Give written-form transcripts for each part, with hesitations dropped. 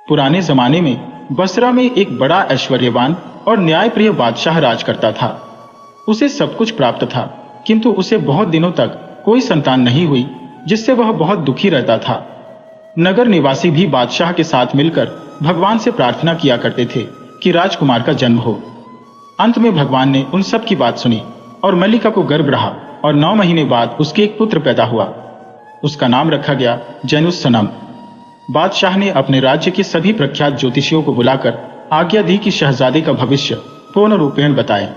पुराने जमाने में बसरा में एक बड़ा ऐश्वर्यवान और न्यायप्रिय बादशाह राज करता था। उसे सब कुछ प्राप्त था, किंतु उसे बहुत दिनों तक कोई संतान नहीं हुई, जिससे वह बहुत दुखी रहता था। नगर निवासी भी बादशाह के साथ मिलकर भगवान से प्रार्थना किया करते थे कि राजकुमार का जन्म हो। अंत में भगवान ने उन सब की बात सुनी और मल्लिका को गर्भ रहा और 9 महीने बाद उसके एक पुत्र पैदा हुआ। उसका नाम रखा गया जैनुस्सनम। बादशाह ने अपने राज्य के सभी प्रख्यात ज्योतिषियों को बुलाकर आज्ञा दी कि शहजादे का भविष्य पूर्ण रूपेण बताएं।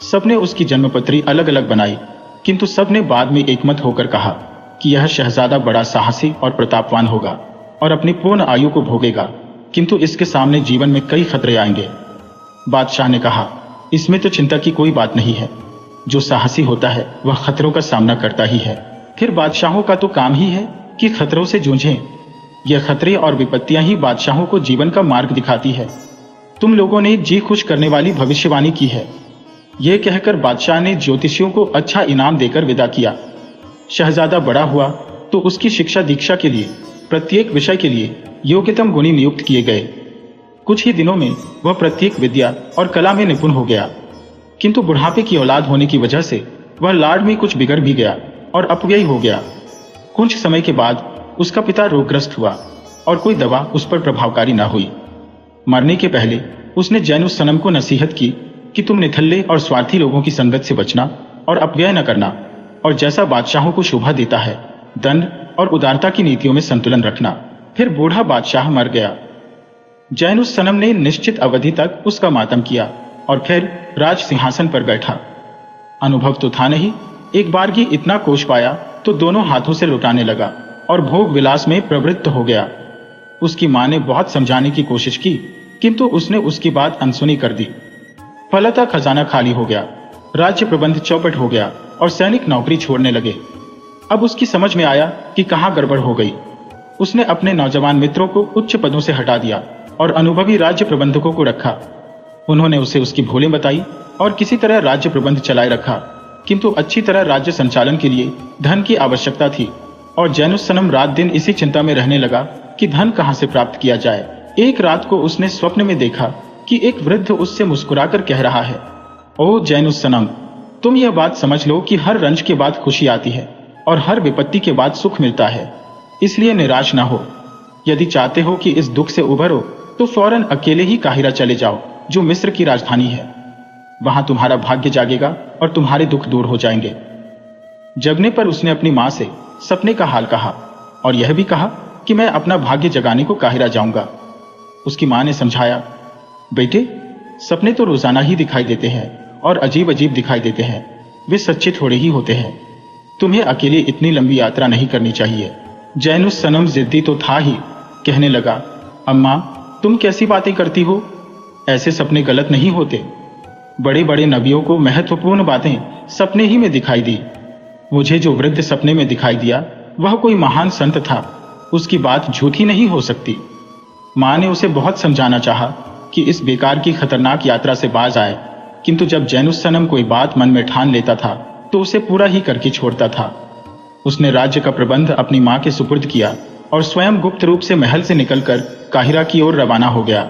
सबने उसकी जन्मपत्री अलग अलग बनाई, किंतु सबने बाद में एकमत होकर कहा कि यह शहजादा बड़ा साहसी और प्रतापवान होगा और अपनी पूर्ण आयु को भोगेगा, किंतु इसके सामने जीवन में कई खतरे आएंगे। बादशाह ने कहा, इसमें तो चिंता की कोई बात नहीं है। जो साहसी होता है वह खतरों का सामना करता ही है। फिर बादशाहों का तो काम ही है कि खतरों से जूझें। यह खतरे और विपत्तियां ही बादशाहों को जीवन का मार्ग दिखाती है। तुम लोगों ने जी खुश करने वाली भविष्यवाणी की है। यह कहकर बादशाह ने ज्योतिषियों को अच्छा इनाम देकर विदा किया। शहजादा बड़ा हुआ तो उसकी शिक्षा दीक्षा के लिए प्रत्येक विषय के लिए योग्यतम गुणी नियुक्त किए गए। कुछ ही दिनों में वह प्रत्येक विद्या और कला में निपुण हो गया, किंतु बुढ़ापे की औलाद होने की वजह से वह लाड में कुछ बिगड़ भी गया और अपव्ययी हो गया। कुछ समय के बाद उसका पिता रोगग्रस्त हुआ और कोई दवा उस पर प्रभावकारी न हुई। मरने के पहले उसने जैनुस्सनम को नसीहत की कि तुम निठल्ले और स्वार्थी लोगों की संगत से बचना और अपव्यय न करना, और जैसा बादशाहों को शोभा देता है दंड और उदारता की नीतियों में संतुलन रखना। फिर बूढ़ा बादशाह मर गया। जैनुस्सनम ने निश्चित अवधि तक उसका मातम किया और फिर राज सिंहासन पर बैठा। अनुभव तो था नहीं, एक बार ही इतना कोष पाया तो दोनों हाथों से लुटाने लगा और भोग विलास में प्रवृत्त हो गया। उसकी मां ने बहुत समझाने की कोशिश की, किंतु उसने उसकी बात अनसुनी कर दी। फलतः खजाना खाली हो गया, राज्य प्रबंध चौपट हो गया और सैनिक नौकरी छोड़ने लगे। अब उसकी समझ में आया कि कहां गड़बड़ हो गई। उसने अपने नौजवान मित्रों को उच्च पदों से हटा दिया और अनुभवी राज्य प्रबंधकों को रखा। उन्होंने उसे उसकी भूलें बताई और किसी तरह राज्य प्रबंध चलाए रखा, किंतु अच्छी तरह राज्य संचालन के लिए धन की आवश्यकता थी और जैनुस्सनम रात दिन इसी चिंता में रहने लगा कि धन कहां से प्राप्त किया जाए। एक रात को उसने स्वप्न में देखा कि एक वृद्ध उससे मुस्कुराकर कह रहा है, ओह जैनुस्सनम, तुम यह बात समझ लो कि हर रंज के बाद खुशी आती है और हर विपत्ति के बाद सुख मिलता है, इसलिए निराश ना हो। यदि चाहते हो कि इस दुख से उभरो तो फौरन अकेले ही काहिरा चले जाओ, जो मिस्र की राजधानी है। वहां तुम्हारा भाग्य जागेगा और तुम्हारे दुख दूर हो जाएंगे। जगने पर उसने अपनी मां से सपने का हाल कहा और यह भी कहा कि मैं अपना भाग्य जगाने को काहिरा जाऊंगा। उसकी मां ने समझाया, बेटे, सपने तो रोजाना ही दिखाई देते हैं और अजीब अजीब दिखाई देते हैं, वे सच्चे थोड़े ही होते हैं। तुम्हें अकेले इतनी लंबी यात्रा नहीं करनी चाहिए। जैनुस्सनम जिद्दी तो था ही, कहने लगा, अम्मा, तुम कैसी बातें करती हो? ऐसे सपने गलत नहीं होते। बड़े बड़े नबियों को महत्वपूर्ण बातें सपने ही में दिखाई दी। मुझे जो वृद्ध सपने में दिखाई दिया वह कोई महान संत था, उसकी बात झूठी नहीं हो सकती। मां ने उसे बहुत समझाना चाहा कि इस बेकार की खतरनाक यात्रा से बाज आए, किंतु जब जैनुस्सनम कोई बात मन में ठान लेता था तो उसे पूरा ही करके छोड़ता था। उसने राज्य का प्रबंध अपनी मां के सुपुर्द किया और स्वयं गुप्त रूप से महल से निकलकर काहिरा की ओर रवाना हो गया।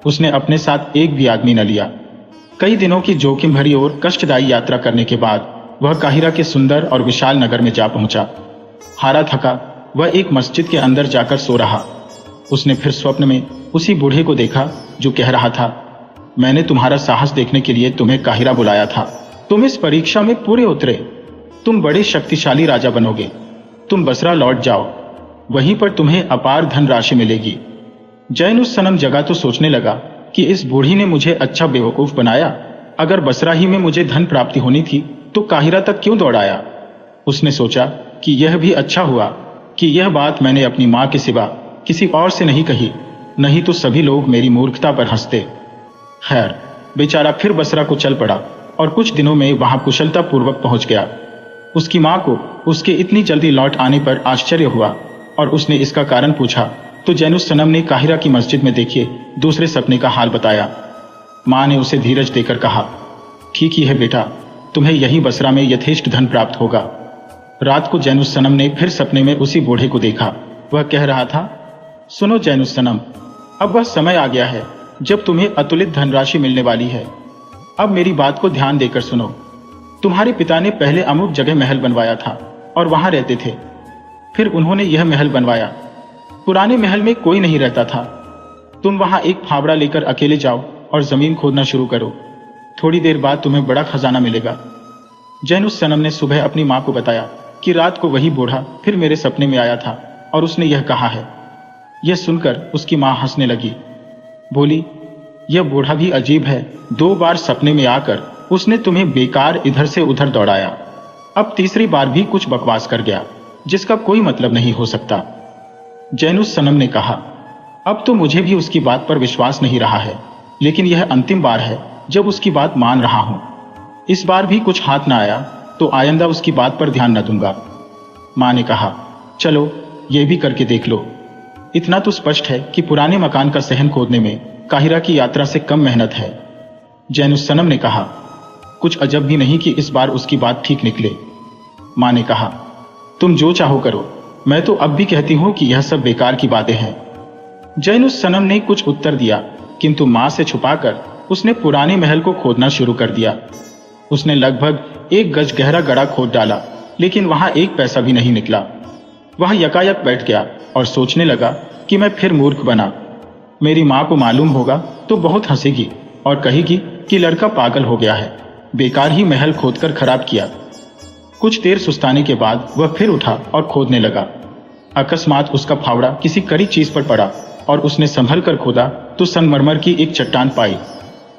उसने अपने साथ एक भी आदमी न लिया। कई दिनों की जोखिम भरी और कष्टदायी यात्रा करने के बाद वह काहिरा के सुंदर और विशाल नगर में जा पहुंचा। हारा थका वह एक मस्जिद के अंदर जाकर सो रहा। उसने फिर स्वप्न में उसी बूढ़े को देखा जो कह रहा था, मैंने तुम्हारा साहस देखने के लिए तुम्हें काहिरा बुलाया था। तुम इस परीक्षा में पूरे उतरे। तुम बड़े शक्तिशाली राजा बनोगे। तुम बसरा लौट जाओ, वहीं पर तुम्हें अपार धनराशि मिलेगी। जैनुस्सनम जगा तो सोचने लगा कि इस बूढ़ी ने मुझे अच्छा बेवकूफ बनाया। अगर बसरा ही में मुझे धन प्राप्ति होनी थी तो काहिरा तक क्यों दौड़ाया। उसने सोचा कि यह भी अच्छा हुआ कि यह बात मैंने अपनी मां के सिवा किसी और से नहीं कही, नहीं तो सभी लोग मेरी मूर्खता पर हंसते। खैर, बेचारा फिर बसरा को चल पड़ा और कुछ दिनों में वहां कुशलता पूर्वक पहुंच गया। उसकी मां को उसके इतनी जल्दी लौट आने पर आश्चर्य हुआ और उसने इसका कारण पूछा तो जैनुस्सनम ने काहिरा की मस्जिद में देखे दूसरे सपने का हाल बताया। मां ने उसे धीरज देकर कहा, ठीक ही है बेटा, तुम्हें यही बसरा में यथेष्ट धन प्राप्त होगा। रात को जैनुस्सनम ने फिर सपने में उसी बूढ़े को देखा। वह कह रहा था, सुनो जैनुसनम, अब वह समय आ गया है जब तुम्हें अतुलित धनराशि मिलने वाली है। अब मेरी बात को ध्यान देकर सुनो। तुम्हारे पिता ने पहले अमुक जगह महल बनवाया था और वहां रहते थे। फिर उन्होंने यह महल बनवाया। पुराने महल में कोई नहीं रहता था। तुम वहां एक फावड़ा लेकर अकेले जाओ और जमीन खोदना शुरू करो। थोड़ी देर बाद तुम्हें बड़ा खजाना मिलेगा। जैनुसनम ने सुबह अपनी मां को बताया कि रात को वही बूढ़ा फिर मेरे सपने में आया था और उसने यह कहा है। यह सुनकर उसकी मां हंसने लगी। बोली, यह बूढ़ा भी अजीब है। 2 बार सपने में आकर उसने तुम्हें बेकार इधर से उधर दौड़ाया। अब तीसरी बार भी कुछ बकवास कर गया जिसका कोई मतलब नहीं हो सकता। जैनुसनम ने कहा, अब तो मुझे भी उसकी बात पर विश्वास नहीं रहा है, लेकिन यह अंतिम बार है जब उसकी बात मान रहा हूं। इस बार भी कुछ हाथ ना आया तो आइंदा उसकी बात पर ध्यान न दूंगा। मां ने कहा, चलो यह भी करके देख लो। इतना तो स्पष्ट है कि पुराने मकान का सहन खोदने में काहिरा की यात्रा से कम मेहनत है। जैनुसनम ने कहा, कुछ अजब भी नहीं कि इस बार उसकी बात ठीक निकले। मां ने कहा, तुम जो चाहो करो, मैं तो अब भी कहती हूं कि यह सब बेकार की बातें हैं। जैनुसनम ने कुछ उत्तर दिया, किंतु मां से छुपाकर उसने पुराने महल को खोदना शुरू कर दिया। उसने लगभग 1 गज गहरा गड्ढा खोद डाला, लेकिन वहां 1 पैसा भी नहीं निकला। वह यकायक बैठ गया और सोचने लगा कि मैं फिर मूर्ख बना। मेरी मां को मालूम होगा तो बहुत हंसेगी और कहेगी कि लड़का पागल हो गया है, बेकार ही महल खोदकर खराब किया। कुछ देर सुस्ताने के बाद वह फिर उठा और खोदने लगा। अकस्मात उसका फावड़ा किसी कड़ी चीज पर पड़ा और उसने संभल कर खोदा तो संगमरमर की एक चट्टान पाई।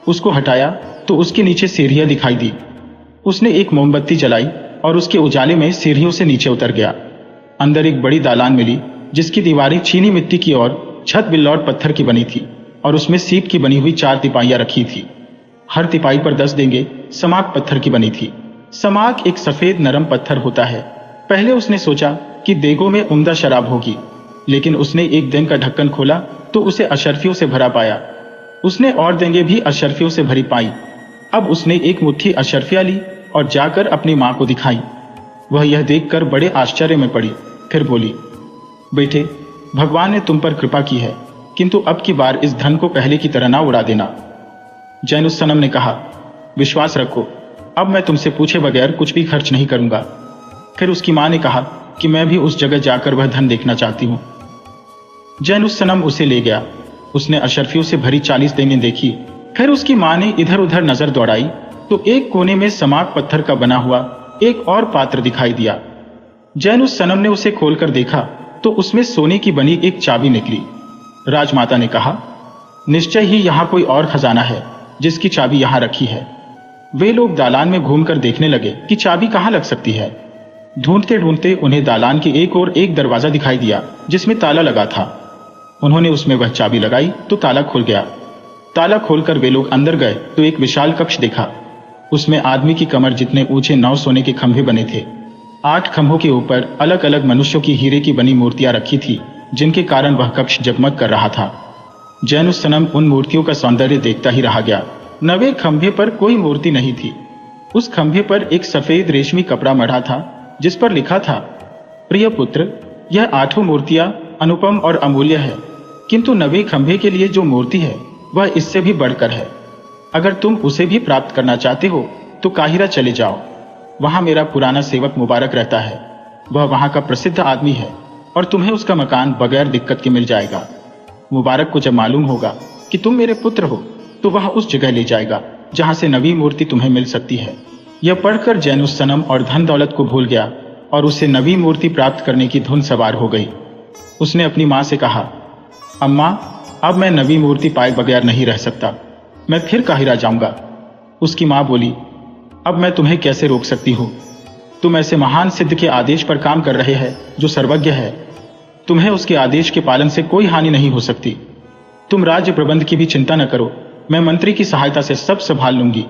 उसको हटाया तो उसके नीचे सीढ़ियां दिखाई दी। उसने एक मोमबत्ती जलाई और उसके उजाले में सीढ़ियों से नीचे उतर गया। अंदर एक बड़ी दालान मिली जिसकी दीवारें चीनी मिट्टी की और छत बिल्लौर पत्थर की बनी थी और उसमें सीप की बनी हुई 4 तिपाइयां रखी थी। हर तिपाई पर 10 देंगे समाक पत्थर की बनी थी। समाक एक सफेद नरम पत्थर होता है। पहले उसने सोचा कि देगों में उम्दा शराब होगी, लेकिन उसने एक देंग का ढक्कन खोला तो उसे अशर्फियों से भरा पाया। उसने और देंगे भी अशर्फियों से भरी पाई। अब उसने एक मुट्ठी अशर्फियां ली और जाकर अपनी मां को दिखाई। वह यह देखकर बड़े आश्चर्य में पड़ी। फिर बोली, बेटे, भगवान ने तुम पर कृपा की है, किंतु अब की बार इस धन को पहले की तरह ना उड़ा देना। जैनुसनम ने कहा, विश्वास रखो, अब मैं तुमसे पूछे बगैर कुछ भी खर्च नहीं करूंगा। फिर उसकी मां ने कहा कि मैं भी उस जगह जाकर वह धन देखना चाहती हूं। जैनुसनम उसे ले गया। उसने अशर्फियों से भरी 40 देंगे देखी। फिर उसकी मां ने इधर उधर नजर दौड़ाई तो एक कोने में समाक पत्थर का बना हुआ एक और पात्र दिखाई दिया। जैनुसनम ने उसे खोलकर देखा तो उसमें सोने की बनी एक चाबी निकली। राजमाता ने कहा, निश्चय ही यहां कोई और खजाना है जिसकी चाबी यहां रखी है। वे लोग दालान में घूमकर देखने लगे कि चाबी कहां लग सकती है। ढूंढते ढूंढते उन्हें दालान की एक ओर एक दरवाजा दिखाई दिया जिसमें ताला लगा था। उन्होंने उसमें वह चाबी लगाई तो ताला खुल गया। ताला खोलकर वे लोग अंदर गए तो एक विशाल कक्ष देखा। उसमें आदमी की कमर जितने ऊंचे 9 सोने के खंभे बने थे। 8 खंभों के ऊपर अलग अलग मनुष्यों की हीरे की बनी मूर्तियां रखी थी, जिनके कारण वह कक्ष जगमग कर रहा था। जैनुसनम उन मूर्तियों का सौंदर्य देखता ही रह गया। 9वें खंभे पर कोई मूर्ति नहीं थी। उस खंभे पर एक सफेद रेशमी कपड़ा मढ़ा था जिस पर लिखा था, प्रिय पुत्र, यह 8 मूर्तियां अनुपम और अमूल्य है, किंतु 9वें खंभे के लिए जो मूर्ति है वह इससे भी बढ़कर है। अगर तुम उसे भी प्राप्त करना चाहते हो तो काहिरा चले जाओ। वहां मेरा पुराना सेवक मुबारक रहता है। वह वहां का प्रसिद्ध आदमी है और तुम्हें उसका मकान बगैर दिक्कत के मिल जाएगा। मुबारक को जब मालूम होगा कि तुम मेरे पुत्र हो तो वह उस जगह ले जाएगा जहां से नवी मूर्ति तुम्हें मिल सकती है। यह पढ़कर जैनुसनम और धन दौलत को भूल गया और उसे नवी मूर्ति प्राप्त करने की धुन सवार हो गई। उसने अपनी मां से कहा, अम्मा, अब मैं नवी मूर्ति पाए बगैर नहीं रह सकता। मैं फिर काहिरा जाऊंगा। उसकी मां बोली, अब मैं तुम्हें कैसे रोक सकती हूं? तुम ऐसे महान सिद्ध के आदेश पर काम कर रहे हैं जो सर्वज्ञ है। तुम्हें उसके आदेश के पालन से कोई हानि नहीं हो सकती। तुम राज्य प्रबंध की भी चिंता न करो, मैं मंत्री की सहायता से सब संभाल लूंगी।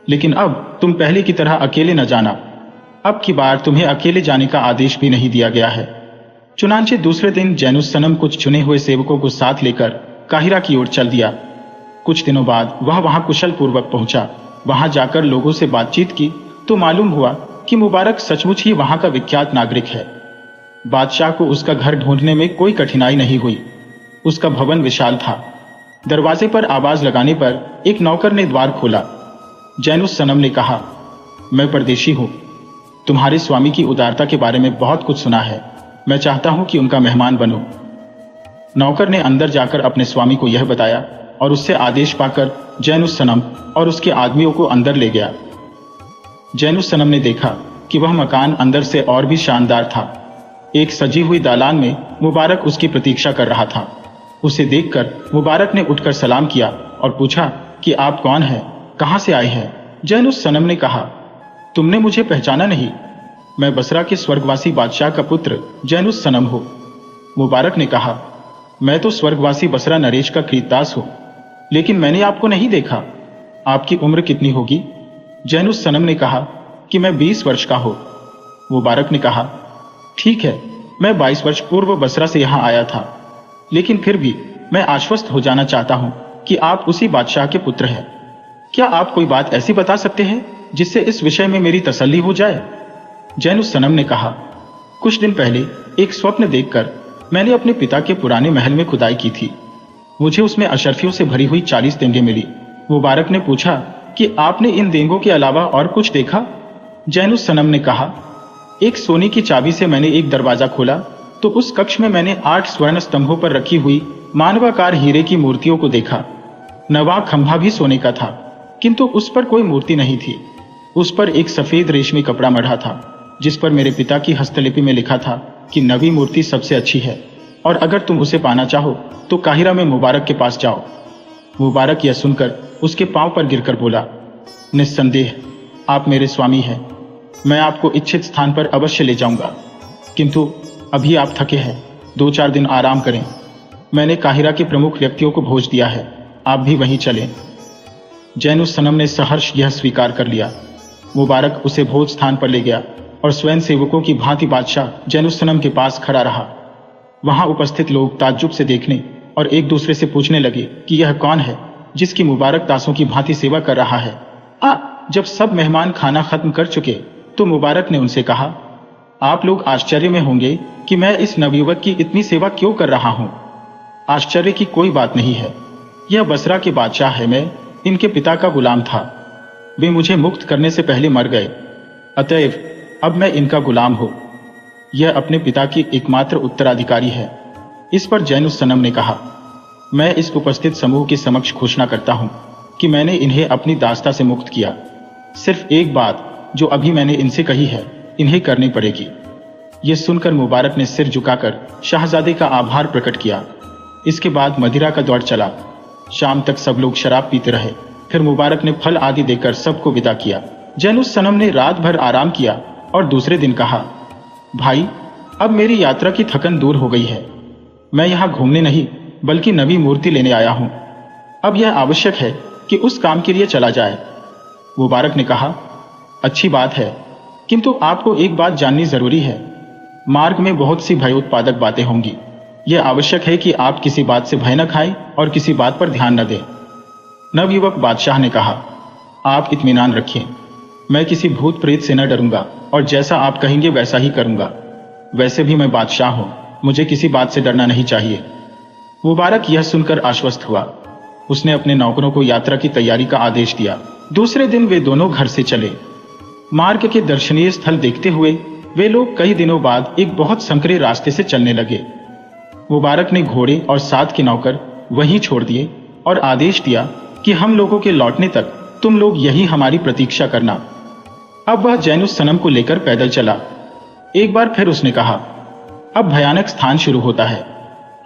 लेकिन अब तुम पहले की तरह अकेले न जाना। अब की बार तुम्हें अकेले जाने का आदेश भी नहीं दिया गया है। चुनांचे दूसरे दिन जैनुसनम कुछ चुने हुए सेवकों को साथ लेकर काहिरा की ओर चल दिया। कुछ दिनों बाद वह वहां कुशल पूर्वक पहुंचा। वहां जाकर लोगों से बातचीत की तो मालूम हुआ कि मुबारक सचमुच ही वहां का विख्यात नागरिक है। बादशाह को उसका घर ढूंढने में कोई कठिनाई नहीं हुई। उसका भवन विशाल था। दरवाजे पर आवाज लगाने पर एक नौकर ने द्वार खोला। जैनुस सनम ने कहा, मैं परदेशी हूं। तुम्हारे स्वामी की उदारता के बारे में बहुत कुछ सुना है। मैं चाहता हूं कि उनका मेहमान बनो। नौकर ने अंदर जाकर अपने स्वामी को यह बताया और उससे आदेश पाकर जैनुस सनम और उसके आदमियों को अंदर ले गया। जैनुस सनम ने देखा कि वह मकान अंदर से और भी शानदार था। एक सजी हुई दालान में मुबारक उसकी प्रतीक्षा कर रहा था। उसे देखकर मुबारक ने उठकर सलाम किया और पूछा कि आप कौन हैं, कहां से आए हैं? जैनुस सनम ने कहा, तुमने मुझे पहचाना नहीं? मैं बसरा के स्वर्गवासी बादशाह का पुत्र जैनुस सनम हूं। मुबारक ने कहा, मैं तो स्वर्गवासी बसरा नरेश का क्रीतदास हूं, लेकिन मैंने आपको नहीं देखा। आपकी उम्र कितनी होगी? जैनुस सनम ने कहा कि मैं 20 वर्ष का हूं। मुबारक ने कहा, ठीक है, मैं 22 वर्ष पूर्व बसरा से यहां आया था, लेकिन फिर भी मैं आश्वस्त हो जाना चाहता हूं कि आप उसी बादशाह के पुत्र हैं। क्या आप कोई बात ऐसी बता सकते हैं जिससे इस विषय में मेरी तसल्ली हो जाए? जैनुस सनम ने कहा, कुछ दिन पहले एक स्वप्न देखकर मैंने अपने पिता के पुराने महल में खुदाई की थी। मुझे उसमें अशर्फियों से भरी हुई 40 देंगे मिली। मुबारक ने पूछा कि आपने इन देंगों के अलावा और कुछ देखा? जैनुस सनम ने कहा, एक सोने की चाबी से मैंने एक दरवाजा खोला तो उस कक्ष में मैंने 8 स्वर्ण स्तंभों पर रखी हुई मानवाकार हीरे की मूर्तियों को देखा। नवा खंभा भी सोने का था, किंतु उस पर कोई मूर्ति नहीं थी। उस पर एक सफेद रेशमी कपड़ा मढ़ा था, जिस पर मेरे पिता की हस्तलिपि में लिखा था कि नवी मूर्ति सबसे अच्छी है और अगर तुम उसे पाना चाहो तो काहिरा में मुबारक के पास जाओ। मुबारक यह सुनकर उसके पांव पर गिरकर बोला, निस्संदेह आप मेरे स्वामी हैं। मैं आपको इच्छित स्थान पर अवश्य ले जाऊंगा, किंतु अभी आप थके हैं, 2-4 दिन आराम करें। मैंने काहिरा के प्रमुख व्यक्तियों को भेज दिया है, आप भी वहीं चलें। जैनुस सनम ने सहर्ष यह स्वीकार कर लिया। मुबारक उसे भोज स्थान पर ले गया और स्वयं सेवकों की भांति बादशाह जैनुस सनम के पास खड़ा रहा। वहां उपस्थित लोग ताज्जुब से देखने और एक दूसरे से पूछने लगे कि यह कौन है जिसकी मुबारक दासों की भांति सेवा कर रहा है। जब सब मेहमान खाना खत्म कर चुके तो मुबारक ने उनसे कहा, आप लोग आश्चर्य में होंगे कि मैं इस नवयुवक की इतनी सेवा क्यों कर रहा हूं। आश्चर्य की कोई बात नहीं है। यह बसरा के बादशाह है, मैं इनके पिता का गुलाम था। वे मुझे मुक्त करने से पहले मर गए, अतएव अब मैं इनका गुलाम हूं। यह अपने पिता की एकमात्र उत्तराधिकारी है। इस पर जैनुस सनम ने कहा, मैं इस उपस्थित समूह के समक्ष घोषणा करता हूं कि मैंने इन्हें अपनी दास्ता से मुक्त किया। सिर्फ एक बात जो अभी मैंने इनसे कही है, इन्हें करनी पड़ेगी। यह सुनकर मुबारक ने सिर झुकाकर शाहजादे का आभार प्रकट किया। इसके बाद मदिरा का दौर चला। शाम तक सब लोग शराब पीते रहे। फिर मुबारक ने फल आदि देकर सबको विदा किया। जैनुस सनम ने रात भर आराम किया और दूसरे दिन कहा, भाई अब मेरी यात्रा की थकन दूर हो गई है। मैं यहाँ घूमने नहीं बल्कि नवी मूर्ति लेने आया हूँ। अब यह आवश्यक है कि उस काम के लिए चला जाए। मुबारक ने कहा, अच्छी बात है, किंतु आपको एक बात जाननी जरूरी है। मार्ग में बहुत सी भयोत्पादक बातें होंगी। यह आवश्यक है कि आप किसी बात से भय न खाएं और किसी बात पर ध्यान न दें। नवयुवक बादशाह ने कहा, आप इत्मीनान रखिए, मैं किसी भूत प्रेत से न डरूंगा और जैसा आप कहेंगे वैसा ही करूंगा। वैसे भी मैं बादशाह हूं, मुझे किसी बात से डरना नहीं चाहिए। मुबारक यह सुनकर आश्वस्त हुआ। उसने अपने नौकरों को यात्रा की तैयारी का आदेश दिया। दूसरे दिन वे दोनों घर से चले। मार्ग के दर्शनीय स्थल देखते हुए वे लोग कई दिनों बाद एक बहुत संकरे रास्ते से चलने लगे। मुबारक ने घोड़े और साथ के नौकर वहीं छोड़ दिए और आदेश दिया कि हम लोगों के लौटने तक तुम लोग यही हमारी प्रतीक्षा करना। अब वह जैनुस सनम को लेकर पैदल चला। एक बार फिर उसने कहा, अब भयानक स्थान शुरू होता है।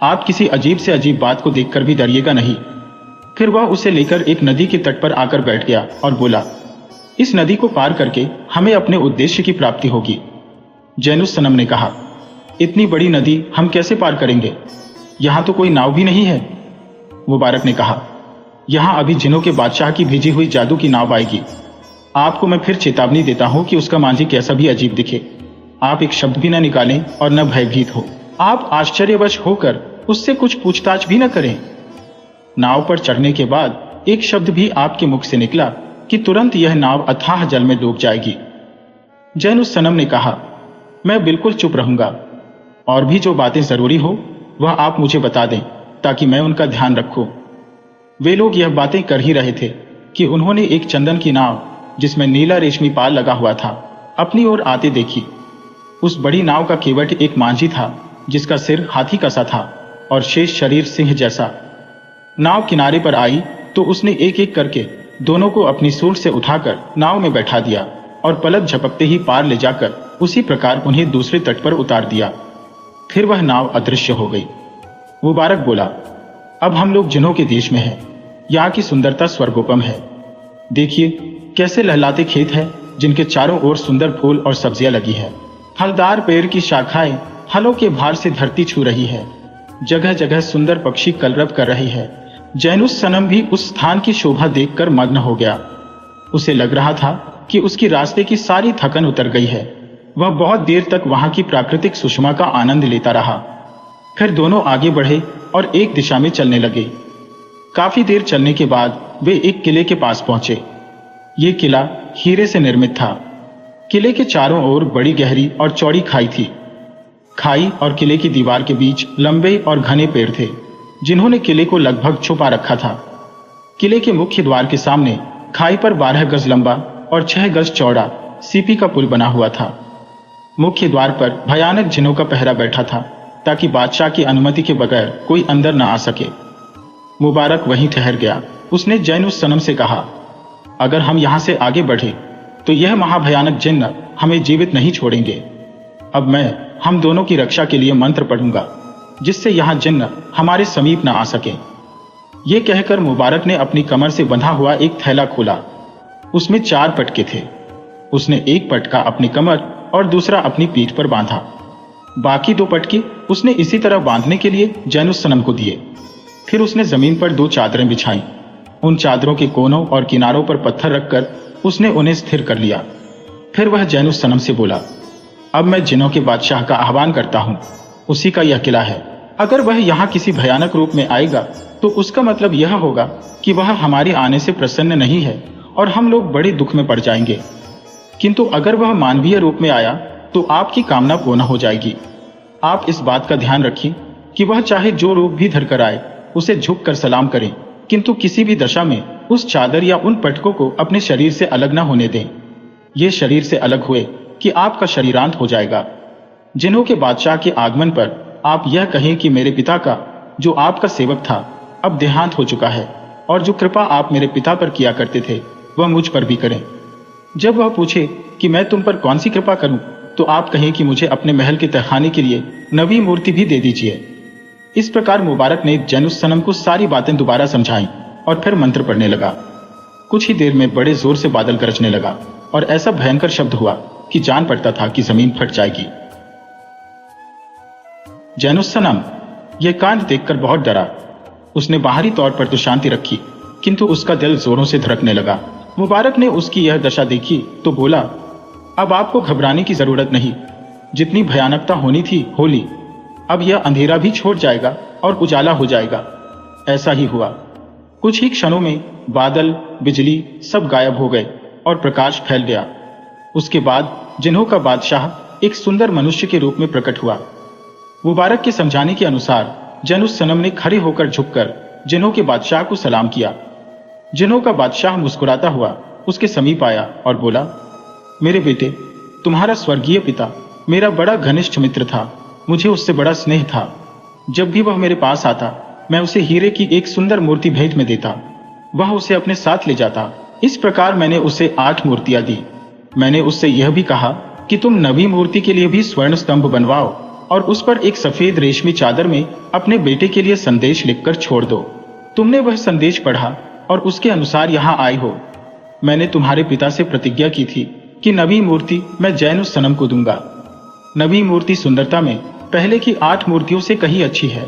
आप किसी अजीब से अजीब बात को देखकर भी डरिएगा नहीं। फिर वह उसे लेकर एक नदी के तट पर आकर बैठ गया और बोला, इस नदी को पार करके हमें अपने उद्देश्य की प्राप्ति होगी। जैनुस सनम ने कहा, इतनी बड़ी नदी हम कैसे पार करेंगे? यहां तो कोई नाव भी नहीं है। मुबारक ने कहा, यहां अभी जिनों के बादशाह की भेजी हुई जादू की नाव आएगी। आपको मैं फिर चेतावनी देता हूं कि उसका मांझी कैसा भी अजीब दिखे, आप एक शब्द भी न निकालें और न भयभीत हो। आप आश्चर्यवश होकर उससे कुछ पूछताछ भी न करें। नाव पर चढ़ने के बाद एक शब्द भी आपके मुख से निकला कि तुरंत यह नाव अथाह जल में डूब जाएगी। जैनुस सनम ने कहा, मैं बिल्कुल चुप रहूंगा, और भी जो बातें जरूरी हो वह आप मुझे बता दें। ताकि मैं उनका ध्यान रखूं। वे लोग यह बातें कर ही रहे थे कि उन्होंने एक चंदन की नाव जिसमें नीला रेशमी पाल लगा हुआ था अपनी ओर आते देखी। उस बड़ी नाव का केवट एक मांझी था जिसका सिर हाथी का सा था और शेष शरीर सिंह जैसा। नाव किनारे पर आई तो उसने एक एक करके दोनों को अपनी सूंड से उठाकर नाव में बैठा दिया और पलक झपकते ही पार ले जाकर उसी प्रकार उन्हें दूसरे तट पर उतार दिया। फिर वह नाव अदृश्य हो गई। मुबारक बोला, अब हम लोग जिन्हों के देश में हैं। यहाँ की सुंदरता स्वर्गोपम है। देखिए कैसे लहलाते खेत हैं जिनके चारों ओर सुंदर फूल और सब्जियां लगी है। फलदार पेड़ की शाखाएं हलों के भार से धरती छू रही है। जगह जगह सुंदर पक्षी कलरव कर रही है। जैनुस सनम भी उस स्थान की शोभा देखकर मग्न हो गया। उसे लग रहा था कि उसकी रास्ते की सारी थकन उतर गई है। वह बहुत देर तक वहां की प्राकृतिक सुषमा का आनंद लेता रहा। फिर दोनों आगे बढ़े और एक दिशा में चलने लगे। काफी देर चलने के बाद वे एक किले के पास पहुंचे। ये किला हीरे से निर्मित था। किले के चारों ओर बड़ी गहरी और चौड़ी खाई थी। खाई और किले की दीवार के बीच लंबे और घने पेड़ थे जिन्होंने किले को लगभग छुपा रखा था। किले के मुख्य द्वार के सामने खाई पर 12 गज लंबा और 6 गज चौड़ा सीपी का पुल बना हुआ था। मुख्य द्वार पर भयानक जिनों का पहरा बैठा था ताकि बादशाह की अनुमति के बगैर कोई अंदर न आ सके। मुबारक वहीं ठहर गया। उसने जैनुस सनम से कहा, अगर हम यहां से आगे बढ़े तो यह महाभयानक जिन्न हमें जीवित नहीं छोड़ेंगे। अब मैं हम दोनों की रक्षा के लिए मंत्र पढ़ूंगा जिससे यहां जिन्न हमारे समीप न आ सके। ये कहकर मुबारक ने अपनी कमर से बंधा हुआ एक थैला खोला। उसमें 4 पटके थे। उसने एक पटका अपनी कमर और दूसरा अपनी पीठ पर बांधा। बाकी 2 पटके उसने इसी तरह बांधने के लिए जैनुस सनम को दिए। फिर उसने जमीन पर 2 चादरें बिछाई। उन चादरों के कोनों और किनारों पर पत्थर रखकर उसने उन्हें स्थिर कर लिया। फिर वह जैनुस सनम से बोला, अब मैं जिनों के बादशाह का आह्वान करता हूं। उसी का यह किला है। अगर वह यहाँ किसी भयानक रूप में आएगा तो उसका मतलब यह होगा कि वह हमारे आने से प्रसन्न नहीं है और हम लोग बड़े दुख में पड़ जाएंगे। किंतु अगर वह मानवीय रूप में आया तो आपकी कामना पूर्ण हो जाएगी। आप इस बात का ध्यान रखिए कि वह चाहे जो रूप भी धरकर आए उसे झुक कर सलाम करें, किंतु किसी भी दशा में उस चादर या उन पटकों को अपने शरीर से अलग न होने दें। ये शरीर से अलग हुए कि आपका शरीरांत हो जाएगा। जिन्हों के बादशाह के आगमन पर आप यह कहें कि मेरे पिता का जो आपका सेवक था अब देहांत हो चुका है और जो कृपा आप मेरे पिता पर किया करते थे वह मुझ पर भी करें। जब वह पूछे कि मैं तुम पर कौन सी कृपा करूं तो आप कहें कि मुझे अपने महल के तहखाने के लिए नवी मूर्ति भी दे दीजिए। इस प्रकार मुबारक ने जैनुस सनम को सारी बातें दोबारा समझाई और फिर मंत्र पढ़ने लगा। कुछ ही देर में बड़े जोर से बादल गरजने लगा और ऐसा भयंकर शब्द हुआ कि जान पड़ता था कि जमीन फट जाएगी। जैनुस सनम यह कांड देखकर बहुत डरा। उसने बाहरी तौर पर तो शांति रखी किंतु उसका दिल जोरों से धड़कने लगा। मुबारक ने उसकी यह दशा देखी तो बोला, अब आपको घबराने की जरूरत नहीं। जितनी भयानकता होनी थी हो ली। अब यह अंधेरा भी छोड़ जाएगा और उजाला हो जाएगा। ऐसा ही हुआ। कुछ ही क्षणों में बादल, बिजली सब गायब हो गए और प्रकाश फैल गया। उसके बाद जिन्हों का बादशाह एक सुंदर मनुष्य के रूप में प्रकट हुआ। मुबारक के समझाने के अनुसार जैनुस सनम ने खड़े होकर झुककर जिन्हों के बादशाह को सलाम किया। जिन्हों का बादशाह मुस्कुराता हुआ उसके समीप आया और बोला, मेरे बेटे, तुम्हारा स्वर्गीय पिता मेरा बड़ा घनिष्ठ मित्र था। मुझे उससे बड़ा स्नेह था। जब भी वह मेरे पास आता मैं उसे हीरे की एक सुंदर मूर्ति भेंट में देता। वह उसे अपने साथ ले जाता। इस प्रकार मैंने उसे 8 मूर्तियां दी। मैंने उससे यह भी कहा कि तुम नवी मूर्ति के लिए भी स्वर्ण स्तंभ बनवाओ और उस पर एक सफेद रेशमी चादर में अपने बेटे के लिए संदेश लिखकर छोड़ दो। तुमने वह संदेश पढ़ा और उसके अनुसार यहाँ आए हो। मैंने तुम्हारे पिता से प्रतिज्ञा की थी कि नवी मूर्ति मैं जैनुस सनम को दूंगा। नवी मूर्ति सुंदरता में पहले की 8 मूर्तियों से कहीं अच्छी है।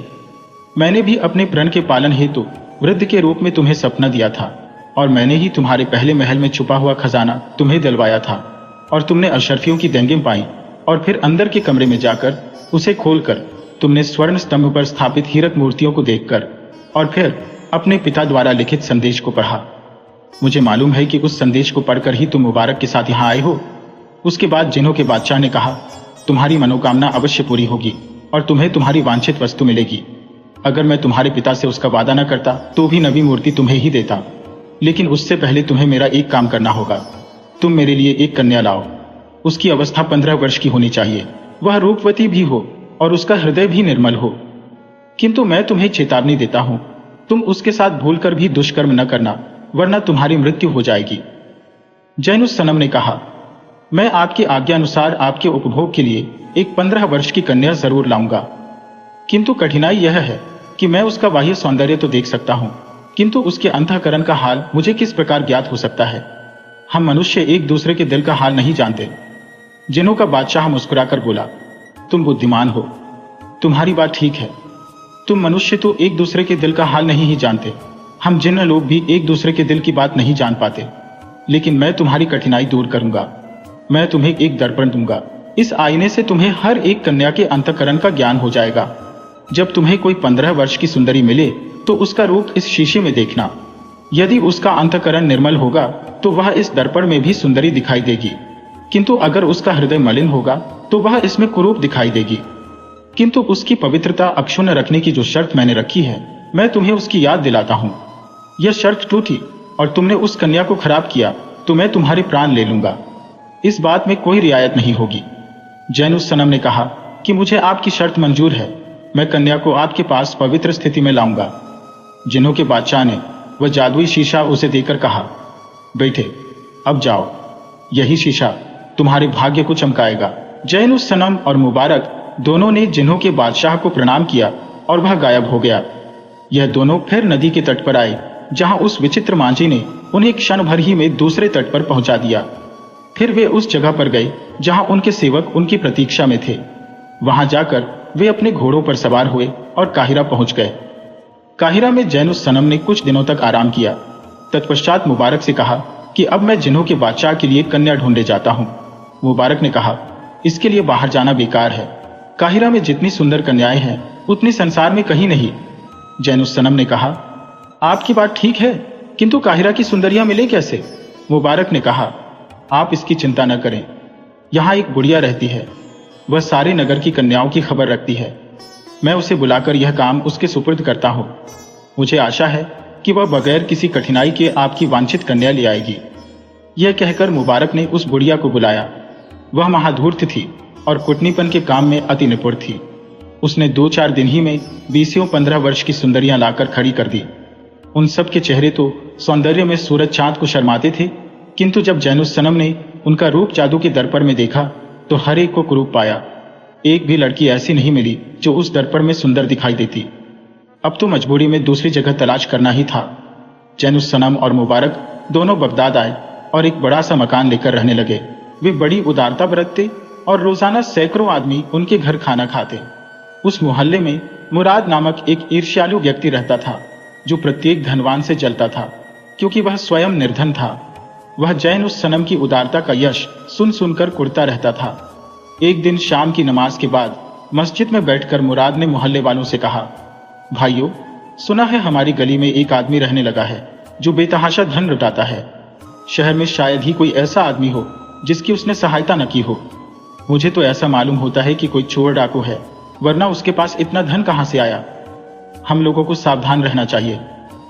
मैंने भी अपने प्रण के पालन हेतु वृद्ध के रूप में तुम्हें सपना दिया था और मैंने ही तुम्हारे पहले महल में छुपा हुआ खजाना तुम्हें दिलवाया था और तुमने अशर्फियों की देंगे पाई और फिर अंदर के कमरे में जाकर उसे खोलकर तुमने स्वर्ण स्तंभ पर स्थापित हीरक मूर्तियों को देखकर और फिर अपने पिता द्वारा लिखित संदेश को पढ़ा। मुझे मालूम है कि उस संदेश को पढ़कर ही तुम मुबारक के साथ यहाँ आए हो। उसके बाद जिन्हों के बादशाह ने कहा, तुम्हारी मनोकामना अवश्य पूरी होगी और तुम्हें तुम्हारी वांछित वस्तु मिलेगी। अगर मैं तुम्हारे पिता से उसका वादा न करता तो भी नवी मूर्ति तुम्हें ही देता, लेकिन उससे पहले तुम्हें मेरा एक काम करना होगा। तुम मेरे लिए एक कन्या लाओ। उसकी अवस्था 15 वर्ष की होनी चाहिए, वह रूपवती भी हो और उसका हृदय भी निर्मल हो। किंतु मैं तुम्हें चेतावनी देता हूं, तुम उसके साथ भूलकर भी दुष्कर्म न करना, वरना तुम्हारी मृत्यु हो जाएगी। जैनुस सनम ने कहा, मैं आपकी आज्ञा अनुसार आपके उपभोग के लिए एक 15 वर्ष की कन्या जरूर लाऊंगा, किंतु कठिनाई यह है कि मैं उसका बाह्य सौंदर्य तो देख सकता हूं, किंतु उसके अंतःकरण का हाल मुझे किस प्रकार ज्ञात हो सकता है। हम मनुष्य एक दूसरे के दिल का हाल नहीं जानते। जिन्हों का बादशाह मुस्कुराकर बोला, तुम बुद्धिमान हो, तुम्हारी बात ठीक है। तुम मनुष्य तो एक दूसरे के दिल का हाल नहीं ही जानते। हम जिन्न लोग भी एक दूसरे के दिल की बात नहीं जान पाते। लेकिन मैं तुम्हारी कठिनाई दूर करूंगा। मैं तुम्हें एक दर्पण दूंगा। इस आईने से तुम्हें हर एक कन्या के अंतःकरण का ज्ञान हो जाएगा। जब तुम्हें कोई 15 वर्ष की सुंदरी मिले तो उसका रूप इस शीशे में देखना। यदि उसका अंतःकरण निर्मल होगा तो वह इस दर्पण में भी सुंदरी दिखाई देगी, किंतु अगर उसका हृदय मलिन होगा तो वह इसमें कुरूप दिखाई देगी। किंतु उसकी पवित्रता अक्षुण्ण रखने की जो शर्त मैंने रखी है, मैं तुम्हें उसकी याद दिलाता हूं। यह शर्त टूटी और तुमने उस कन्या को खराब किया तो मैं तुम्हारे प्राण ले लूंगा। इस बात में कोई रियायत नहीं होगी। जैनुस सनम ने कहा कि मुझे आपकी शर्त मंजूर है। मैं कन्या को आपके पास पवित्र स्थिति में लाऊंगा। जिन्हों के बादशाह ने वह जादुई शीशा उसे देकर कहा, बैठे, अब जाओ, यही शीशा तुम्हारे भाग्य को चमकाएगा। जैनुस सनम और मुबारक दोनों ने जिन्हों के बादशाह को प्रणाम किया और वह गायब हो गया। यह दोनों फिर नदी के तट पर आए, जहां उस विचित्र मांझी ने उन्हें क्षण भर ही में दूसरे तट पर पहुंचा दिया। फिर वे उस जगह पर गए जहां उनके सेवक उनकी प्रतीक्षा में थे। वहां जाकर वे अपने घोड़ों पर सवार हुए और काहिरा पहुंच गए। काहिरा में जैनुस सनम ने कुछ दिनों तक आराम किया। तत्पश्चात मुबारक से कहा कि अब मैं जिन्हों के बादशाह के लिए कन्या ढूंढे जाता हूं। मुबारक ने कहा, इसके लिए बाहर जाना बेकार है। काहिरा में जितनी सुंदर कन्याएं हैं उतनी संसार में कहीं नहीं। जैनुस सनम ने कहा, आपकी बात ठीक है, किंतु काहिरा की सुंदरियां मिले कैसे? मुबारक ने कहा, आप इसकी चिंता न करें। यहां एक बुढ़िया रहती है, वह सारे नगर की कन्याओं की खबर रखती है। मैं उसे बुलाकर यह काम उसके सुपुर्द करता हूं। मुझे आशा है कि वह बगैर किसी कठिनाई के आपकी वांछित कन्या ले आएगी। यह कहकर मुबारक ने उस बुढ़िया को बुलाया। वह महाधूर्त थी और कुटनीपन के काम में अति निपुण थी। उसने 2-4 दिन ही में 20-15 वर्ष की सुंदरियां लाकर खड़ी कर दी। उन सब के चेहरे तो सौंदर्य में सूरज चांद को शर्माते थे, किंतु जब जैनुस सनम ने उनका रूप जादू के दर्पण में देखा तो हर एक को कुरूप पाया। एक भी लड़की ऐसी नहीं मिली जो उस दर्पण में सुंदर दिखाई देती। अब तो मजबूरी में दूसरी जगह तलाश करना ही था। जैनुस सनम और मुबारक दोनों बगदाद आए और एक बड़ा सा मकान लेकर रहने लगे। वे बड़ी उदारता बरतते और रोजाना सैकड़ों आदमी उनके घर खाना खाते। उस मोहल्ले में मुराद नामक एक ईर्ष्यालु व्यक्ति रहता था, जो प्रत्येक धनवान से जलता था, क्योंकि वह स्वयं निर्धन था। वह जैनुस सनम की उदारता का यश सुन सुनकर कुढ़ता रहता था। एक दिन शाम की नमाज के बाद मस्जिद में बैठकर मुराद ने मोहल्ले वालों से कहा, भाइयों, सुना है हमारी गली में एक आदमी रहने लगा है जो बेतहाशा धन लुटाता है। शहर में शायद ही कोई ऐसा आदमी हो जिसकी उसने सहायता न की हो। मुझे तो ऐसा मालूम होता है कि कोई चोर डाकू है, वरना उसके पास इतना धन कहां से आया। हम लोगों को सावधान रहना चाहिए।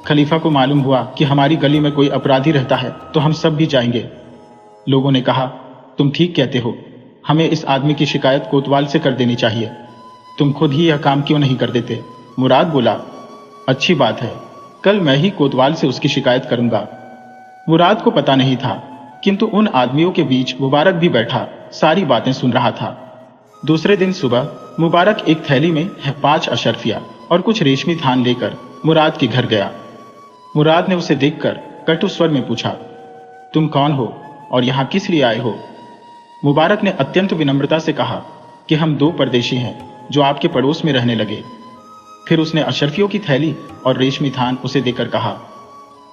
खलीफा को मालूम हुआ कि हमारी गली में कोई अपराधी रहता है तो हम सब भी जाएंगे। लोगों ने कहा, तुम ठीक कहते हो, हमें इस आदमी की शिकायत कोतवाल से कर देनी चाहिए। तुम खुद ही यह काम क्यों नहीं कर देते? मुराद बोला, अच्छी बात है, कल मैं ही कोतवाल से उसकी शिकायत करूंगा। मुराद को पता नहीं था, किंतु उन आदमियों के बीच मुबारक भी बैठा सारी बातें सुन रहा था। दूसरे दिन सुबह मुबारक एक थैली में 5 अशर्फिया और कुछ रेशमी धान लेकर मुराद के घर गया। मुराद ने उसे देखकर कटु स्वर में पूछा, तुम कौन हो और यहां किस लिए आए हो? मुबारक ने अत्यंत विनम्रता से कहा कि हम 2 परदेशी हैं जो आपके पड़ोस में रहने लगे। फिर उसने अशर्फियों की थैली और रेशमी थान उसे देकर कहा,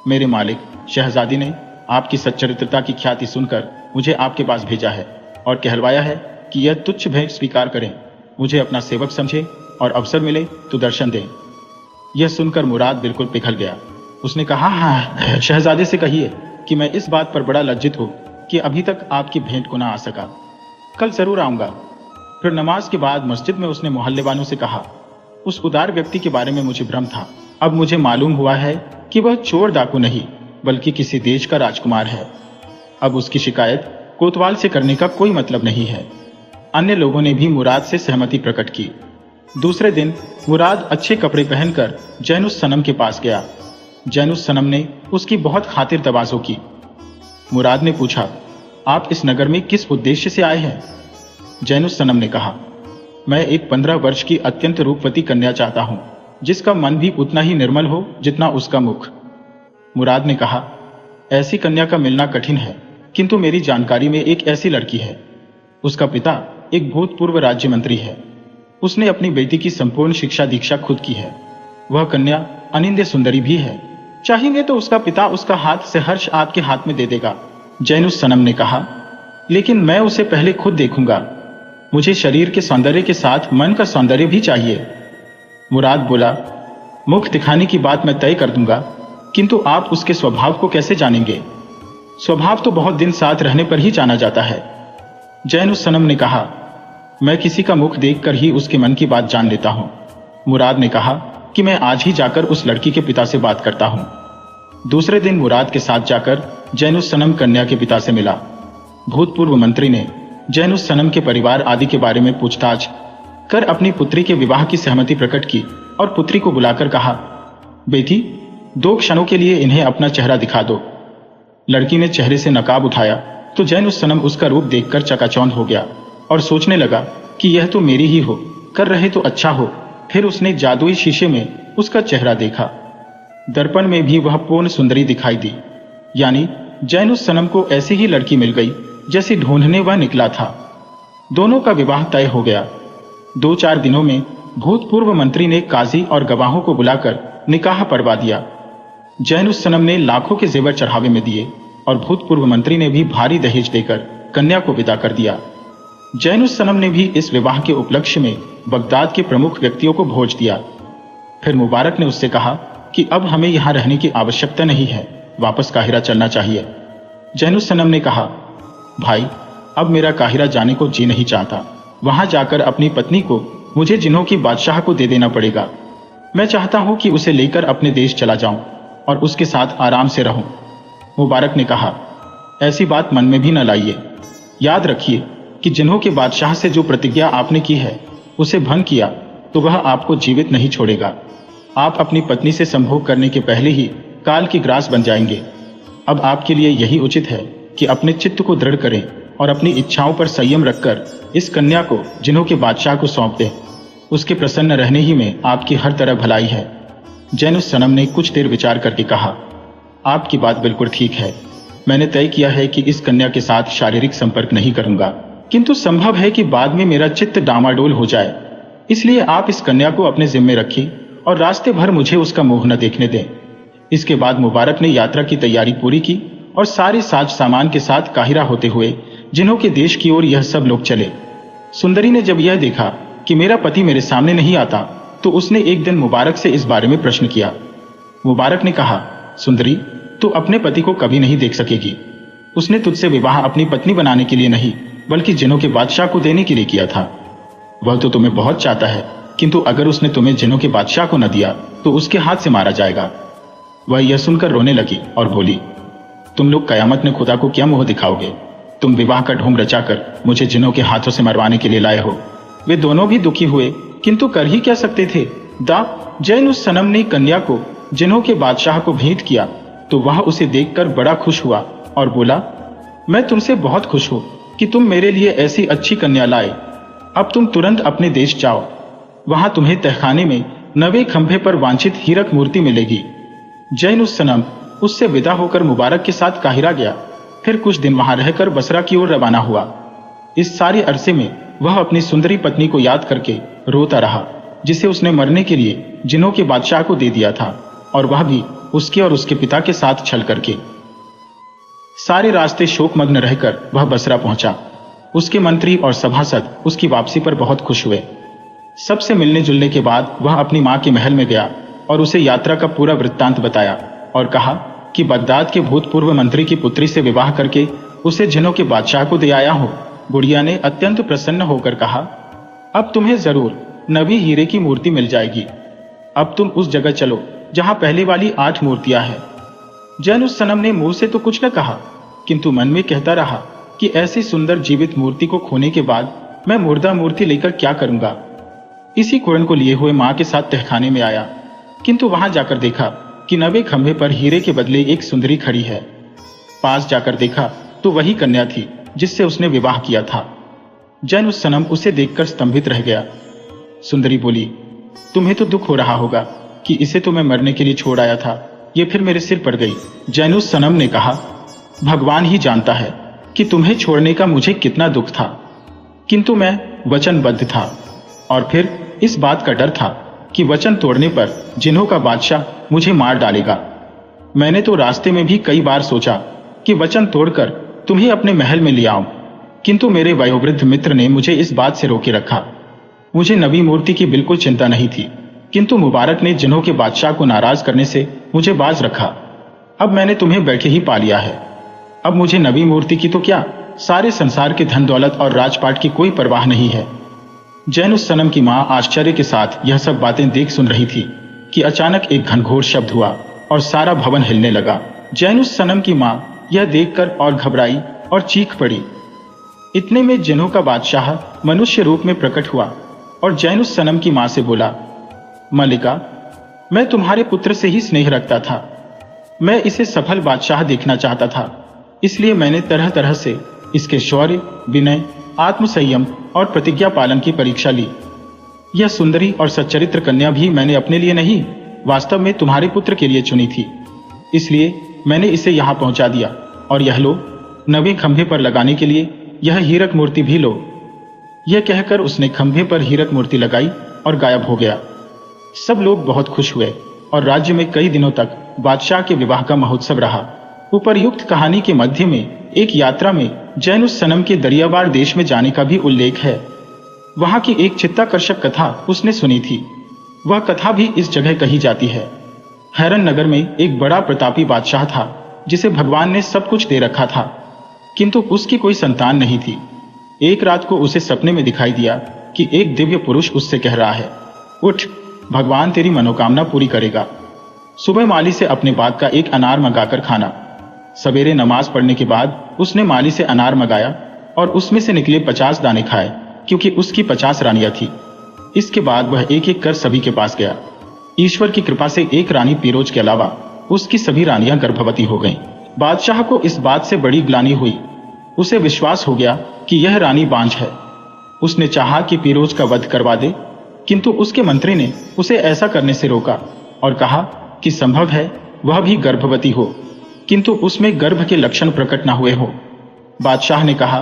मेरे मालिक शहजादी ने आपकी सच्चरित्रता की ख्याति सुनकर मुझे आपके पास भेजा है और कहलवाया है कि यह तुच्छ भेंट स्वीकार करें, मुझे अपना सेवक समझे और अवसर मिले तो दर्शन दें। यह सुनकर मुराद बिल्कुल पिघल गया। उसने कहा, हाँ, शहजादे से कहिए कि मैं इस बात पर बड़ा लज्जित हूं कि अभी तक आपकी भेंट को ना आ सका। कल जरूर आऊंगा। फिर नमाज के बाद मस्जिद में उसने मोहल्ले वालों से कहा, उस उदार व्यक्ति के बारे में मुझे भ्रम था। अब मुझे मालूम हुआ है कि वह चोर डाकू नहीं बल्कि किसी देश का राजकुमार है। अब उसकी शिकायत कोतवाल से करने का कोई मतलब नहीं है। अन्य लोगों ने भी मुराद से सहमति प्रकट की। दूसरे दिन मुराद अच्छे कपड़े पहनकर जैनुस सनम के पास गया। जैनुस सनम ने उसकी बहुत खातिर तवाज़ो की। मुराद ने पूछा, आप इस नगर में किस उद्देश्य से आए हैं? जैनुस सनम ने कहा, मैं एक 15 वर्ष की अत्यंत रूपवती कन्या चाहता हूं, जिसका मन भी उतना ही निर्मल हो जितना उसका मुख। मुराद ने कहा, ऐसी कन्या का मिलना कठिन है, किंतु मेरी जानकारी में एक ऐसी लड़की है। उसका पिता एक भूतपूर्व राज्य मंत्री है। उसने अपनी बेटी की संपूर्ण शिक्षा दीक्षा खुद की है। वह कन्या अनिंद्य सुंदरी भी है। चाहेंगे तो उसका पिता उसका हाथ से हर्ष आपके हाथ में दे देगा। जैनुस सनम ने कहा, लेकिन मैं उसे पहले खुद देखूंगा। मुझे शरीर के सौंदर्य के साथ मन का सौंदर्य भी चाहिए। मुराद बोला, मुख दिखाने की बात मैं तय कर दूंगा, किंतु आप उसके स्वभाव को कैसे जानेंगे? स्वभाव तो बहुत दिन साथ रहने पर ही जाना जाता है। जैनुस सनम ने कहा, मैं किसी का मुख देखकर ही उसके मन की बात जान लेता हूं। मुराद ने कहा कि मैं आज ही जाकर उस लड़की के पिता से बात करता हूं। दूसरे दिन मुराद के साथ जाकर जैनुस सनम कन्या के पिता से मिला। भूतपूर्व मंत्री ने जैनुस सनम के परिवार आदि के बारे में पूछताछ कर अपनी पुत्री के विवाह की सहमति प्रकट की और पुत्री को बुलाकर कहा, बेटी, 2 क्षणों के लिए इन्हें अपना चेहरा दिखा दो। लड़की ने चेहरे से नकाब उठाया तो जैनुस सनम उसका रूप देखकर चकाचौंध हो गया और सोचने लगा कि यह तो मेरी ही हो, कर रहे तो अच्छा हो। फिर उसने जादुई शीशे में उसका चेहरा देखा। दर्पण में भी वह पूर्ण सुंदरी दिखाई दी, यानी जैनुस सनम को ऐसी ही लड़की मिल गई जैसी ढूंढने वह निकला था। दोनों का विवाह तय हो गया। 2-4 दिनों में भूतपूर्व मंत्री ने काजी और गवाहों को बुलाकर निकाह पढ़वा दिया। जैनुस सनम ने लाखों के जेवर चढ़ावे में दिए और भूतपूर्व मंत्री ने भी भारी दहेज देकर कन्या को विदा कर दिया। जैनुस सनम ने भी इस विवाह के उपलक्ष्य में बगदाद के प्रमुख व्यक्तियों को भोज दिया। फिर मुबारक ने उससे कहा कि अब हमें यहां रहने की आवश्यकता नहीं है, वापस काहिरा चलना चाहिए। जैनुस सनम ने कहा, भाई, अब मेरा काहिरा जाने को जी नहीं चाहता। वहां जाकर अपनी पत्नी को मुझे जिन्हों की बादशाह को दे देना पड़ेगा। मैं चाहता हूं कि उसे लेकर अपने देश चला जाऊं और उसके साथ आराम से रहूं। मुबारक ने कहा, ऐसी बात मन में भी न लाइए। याद रखिए कि जिन्हों के बादशाह से जो प्रतिज्ञा आपने की है उसे भंग किया तो वह आपको जीवित नहीं छोड़ेगा। आप अपनी पत्नी से संभोग करने के पहले ही काल की ग्रास बन जाएंगे। अब आपके लिए यही उचित है कि अपने चित्त को दृढ़ करें और अपनी इच्छाओं पर संयम रखकर इस कन्या को जिन्हों के बादशाह को सौंप दें। उसके प्रसन्न रहने ही में आपकी हर तरह भलाई है। जैनुस सनम ने कुछ देर विचार करके कहा, आपकी बात बिल्कुल ठीक है। मैंने तय किया है कि इस कन्या के साथ शारीरिक संपर्क नहीं करूंगा, किंतु संभव है कि बाद में मेरा चित्त डामाडोल हो जाए। इसलिए आप इस कन्या को अपने जिम्मे रखिए और रास्ते भर मुझे उसका मुंह न देखने दें। इसके बाद मुबारक ने यात्रा की तैयारी पूरी की और सारे साज सामान के साथ काहिरा होते हुए जिन्हों के देश की ओर यह सब लोग चले। सुंदरी ने जब यह देखा कि मेरा पति मेरे सामने नहीं आता तो उसने एक दिन मुबारक से इस बारे में प्रश्न किया। मुबारक ने कहा, सुंदरी, तू अपने पति को कभी नहीं देख सकेगी। उसने तुझसे विवाह अपनी पत्नी बनाने के लिए नहीं बल्कि जिन्हों के बादशाह को देने के लिए किया था। वह तो तुम्हें बहुत चाहता है, किंतु अगर उसने तुम्हें जिन्हों के बादशाह को न दिया तो उसके हाथ से मारा जाएगा। वह यह सुनकर रोने लगी और बोली, तुम लोग कयामत में खुदा को क्या मुंह दिखाओगे? तुम विवाह का ढोंग रचाकर मुझे जिन्हों के हाथों से मरवाने के लिए लाए हो। वे दोनों भी दुखी हुए, किंतु कर ही क्या सकते थे। जैनुस सनम ने कन्या को जिन्हों के बादशाह को भेंट किया तो वह उसे देखकर बड़ा खुश हुआ और बोला, मैं तुमसे बहुत खुश हूं कि तुम मेरे लिए ऐसी अच्छी कन्या लाए। अब तुम तुरंत अपने देश जाओ। वहां तुम्हें तहखाने में 9वें खंभे पर वांछित हीरक मूर्ति मिलेगी। जैनुस सनम उससे विदा होकर मुबारक के साथ काहिरा गया। फिर कुछ दिन वहां रहकर बसरा की ओर रवाना हुआ। इस सारे अरसे में वह अपनी सुंदरी पत्नी को याद करके रोता रहा, जिसे उसने मरने के लिए जिन्हों के बादशाह को दे दिया था, और वह भी उसके और उसके पिता के साथ छल करके। सारे रास्ते शोकमग्न रहकर वह बसरा पहुंचा। उसके मंत्री और सभासद उसकी वापसी पर बहुत खुश हुए। सबसे मिलने जुलने के बाद वह अपनी मां के महल में गया और उसे यात्रा का पूरा वृत्तांत बताया और कहा कि बगदाद के भूतपूर्व मंत्री की पुत्री से विवाह करके उसे जिन्हों के बादशाह को दे आया हो। बुढ़िया ने अत्यंत प्रसन्न होकर कहा, अब तुम्हें जरूर नवी हीरे की मूर्ति मिल जाएगी। अब तुम उस जगह चलो जहां पहले वाली 8 मूर्तियां हैं। जैन उस सनम ने मुंह से तो कुछ न कहा, किंतु मन में कहता रहा कि ऐसी सुंदर जीवित मूर्ति को खोने के बाद मैं मुर्दा मूर्ति लेकर क्या करूंगा। इसी कुरन को लिए हुए मां के साथ तहखाने में आया, किंतु वहां जाकर देखा कि नवे खंभे पर हीरे के बदले एक सुंदरी खड़ी है। पास जाकर देखा तो वही कन्या थी जिससे उसने विवाह किया था। जैन उस सनम उसे देखकर स्तंभित रह गया। सुंदरी बोली, तुम्हें तो दुख हो रहा होगा कि इसे तो मैं मरने के लिए छोड़ आया था, ये फिर मेरे सिर पड़ गई। जैन उस सनम ने कहा, भगवान ही जानता है कि तुम्हें छोड़ने का मुझे कितना दुख था, किंतु मैं वचनबद्ध था। और फिर इस बात का डर था कि वचन तोड़ने पर जिन्हों का बादशाह मुझे मार डालेगा। मैंने तो रास्ते में भी कई बार सोचा कि वचन तोड़कर तुम्हें अपने महल में ले आऊं, किंतु मेरे वयोवृद्ध मित्र ने मुझे इस बात से रोके रखा। मुझे नवी मूर्ति की बिल्कुल चिंता नहीं थी, किंतु मुबारक ने जिन्हों के बादशाह को नाराज करने से मुझे बाज रखा। अब मैंने तुम्हें बैठे ही पा लिया है। अब मुझे नवी मूर्ति की तो क्या, सारे संसार के धन दौलत और राजपाट की कोई परवाह नहीं है। जैन उस सनम की मां आश्चर्य के साथ यह सब बातें देख सुन रही थी कि अचानक एक घनघोर शब्द हुआ और सारा भवन हिलने लगा। जैन उस सनम की मां यह देखकर और घबराई और चीख पड़ी। इतने में जिन्हों का बादशाह मनुष्य रूप में प्रकट हुआ और जैन उस सनम की मां से बोला, मलिका, मैं तुम्हारे पुत्र से ही स्नेह रखता था। मैं इसे सफल बादशाह देखना चाहता था, इसलिए मैंने तरह तरह से इसके शौर्य, विनय, आत्मसंयम और प्रतिज्ञा पालन की परीक्षा ली। यह सुंदरी और सच्चरित्र कन्या भी मैंने अपने लिए नहीं, वास्तव में तुम्हारे पुत्र के लिए चुनी थी। इसलिए मैंने इसे यहां पहुंचा दिया, और यह लो, नवे खंभे पर लगाने के लिए यह हीरक मूर्ति भी लो। यह कहकर उसने खंभे पर हीरक मूर्ति लगाई और गायब हो गया। सब लोग बहुत खुश हुए और राज्य में कई दिनों तक बादशाह के विवाह का महोत्सव रहा। उपर्युक्त कहानी के मध्य में एक यात्रा में जैन उस सनम के दरियावार देश में जाने का भी उल्लेख है। वहां की एक चित्ताकर्षक कथा उसने सुनी थी। वह कथा भी इस जगह कही जाती है। हैरन नगर में एक बड़ा प्रतापी बादशाह था जिसे भगवान ने सब कुछ दे रखा था, किंतु उसकी कोई संतान नहीं थी। एक रात को उसे सपने में दिखाई दिया कि एक दिव्य पुरुष उससे कह रहा है, उठ, भगवान तेरी मनोकामना पूरी करेगा। सुबह माली से अपने बाग का एक अनार मंगाकर खाना। सवेरे नमाज पढ़ने के बाद उसने माली से अनार मंगाया और उसमें से निकले 50 दाने खाए, क्योंकि उसकी 50 रानियां थी। इसके बाद वह एक एक कर सभी के पास गया। ईश्वर की कृपा से एक रानी पीरोज के अलावा उसकी सभी रानियां गर्भवती हो गईं। बादशाह को इस बात से बड़ी ग्लानि हुई। उसे विश्वास हो गया कि यह रानी बांझ है। उसने चाहा कि पीरोज का वध करवा दे, किंतु उसके मंत्री ने उसे ऐसा करने से रोका और कहा कि संभव है वह भी गर्भवती हो, किंतु उसमें गर्भ के लक्षण प्रकट न हुए हो। बादशाह ने कहा,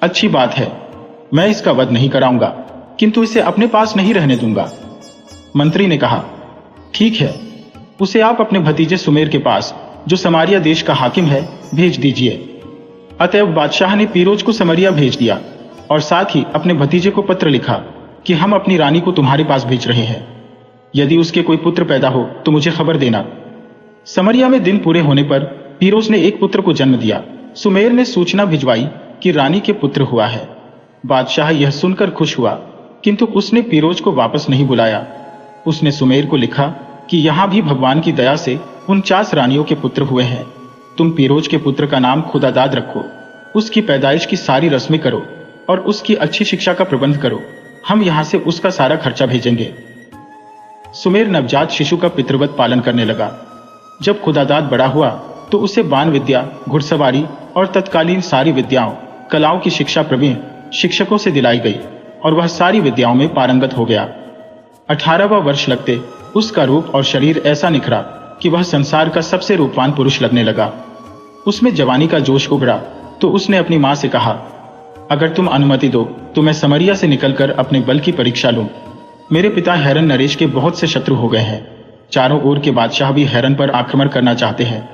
अच्छी बात है, मैं इसका वध नहीं कराऊंगा, किंतु इसे अपने पास नहीं रहने दूंगा। मंत्री ने कहा, ठीक है, उसे आप अपने भतीजे सुमेर के पास, जो समारिया देश का हाकिम है, भेज दीजिए। अतएव बादशाह ने पीरोज को समरिया भेज दिया और साथ ही अपने भतीजे को पत्र लिखा कि हम अपनी रानी को तुम्हारे पास भेज रहे हैं। यदि उसके कोई पुत्र पैदा हो तो मुझे खबर देना। समरिया में दिन पूरे होने पर पीरोज ने एक पुत्र को जन्म दिया। सुमेर ने सूचना भिजवाई कि रानी के पुत्र हुआ है। बादशाह यह सुनकर खुश हुआ, किंतु उसने पीरोज को वापस नहीं बुलाया। उसने सुमेर को लिखा कि यहां भी भगवान की दया से 49 रानियों के पुत्र हुए हैं। तुम पीरोज के पुत्र का नाम खुदादाद रखो, उसकी पैदाइश की सारी रस्में करो और उसकी अच्छी शिक्षा का प्रबंध करो। हम यहां से उसका सारा खर्चा भेजेंगे। सुमेर नवजात शिशु का पितृवत पालन करने लगा। जब खुदादाद बड़ा हुआ तो उसे बाण विद्या, घुड़सवारी और तत्कालीन सारी विद्याओं, कलाओं की शिक्षा प्रवीण शिक्षकों से दिलाई गई और वह सारी विद्याओं में पारंगत हो गया। 18वां वर्ष लगते उसका रूप और शरीर ऐसा निखरा कि वह संसार का सबसे रूपवान पुरुष लगने लगा। उसमें जवानी का जोश उभरा तो उसने अपनी मां से कहा, अगर तुम अनुमति दो तो मैं समरिया से निकलकर अपने बल की परीक्षा लूं। मेरे पिता हैरन नरेश के बहुत से शत्रु हो गए हैं। चारों ओर के बादशाह भी हैरन पर आक्रमण करना चाहते हैं।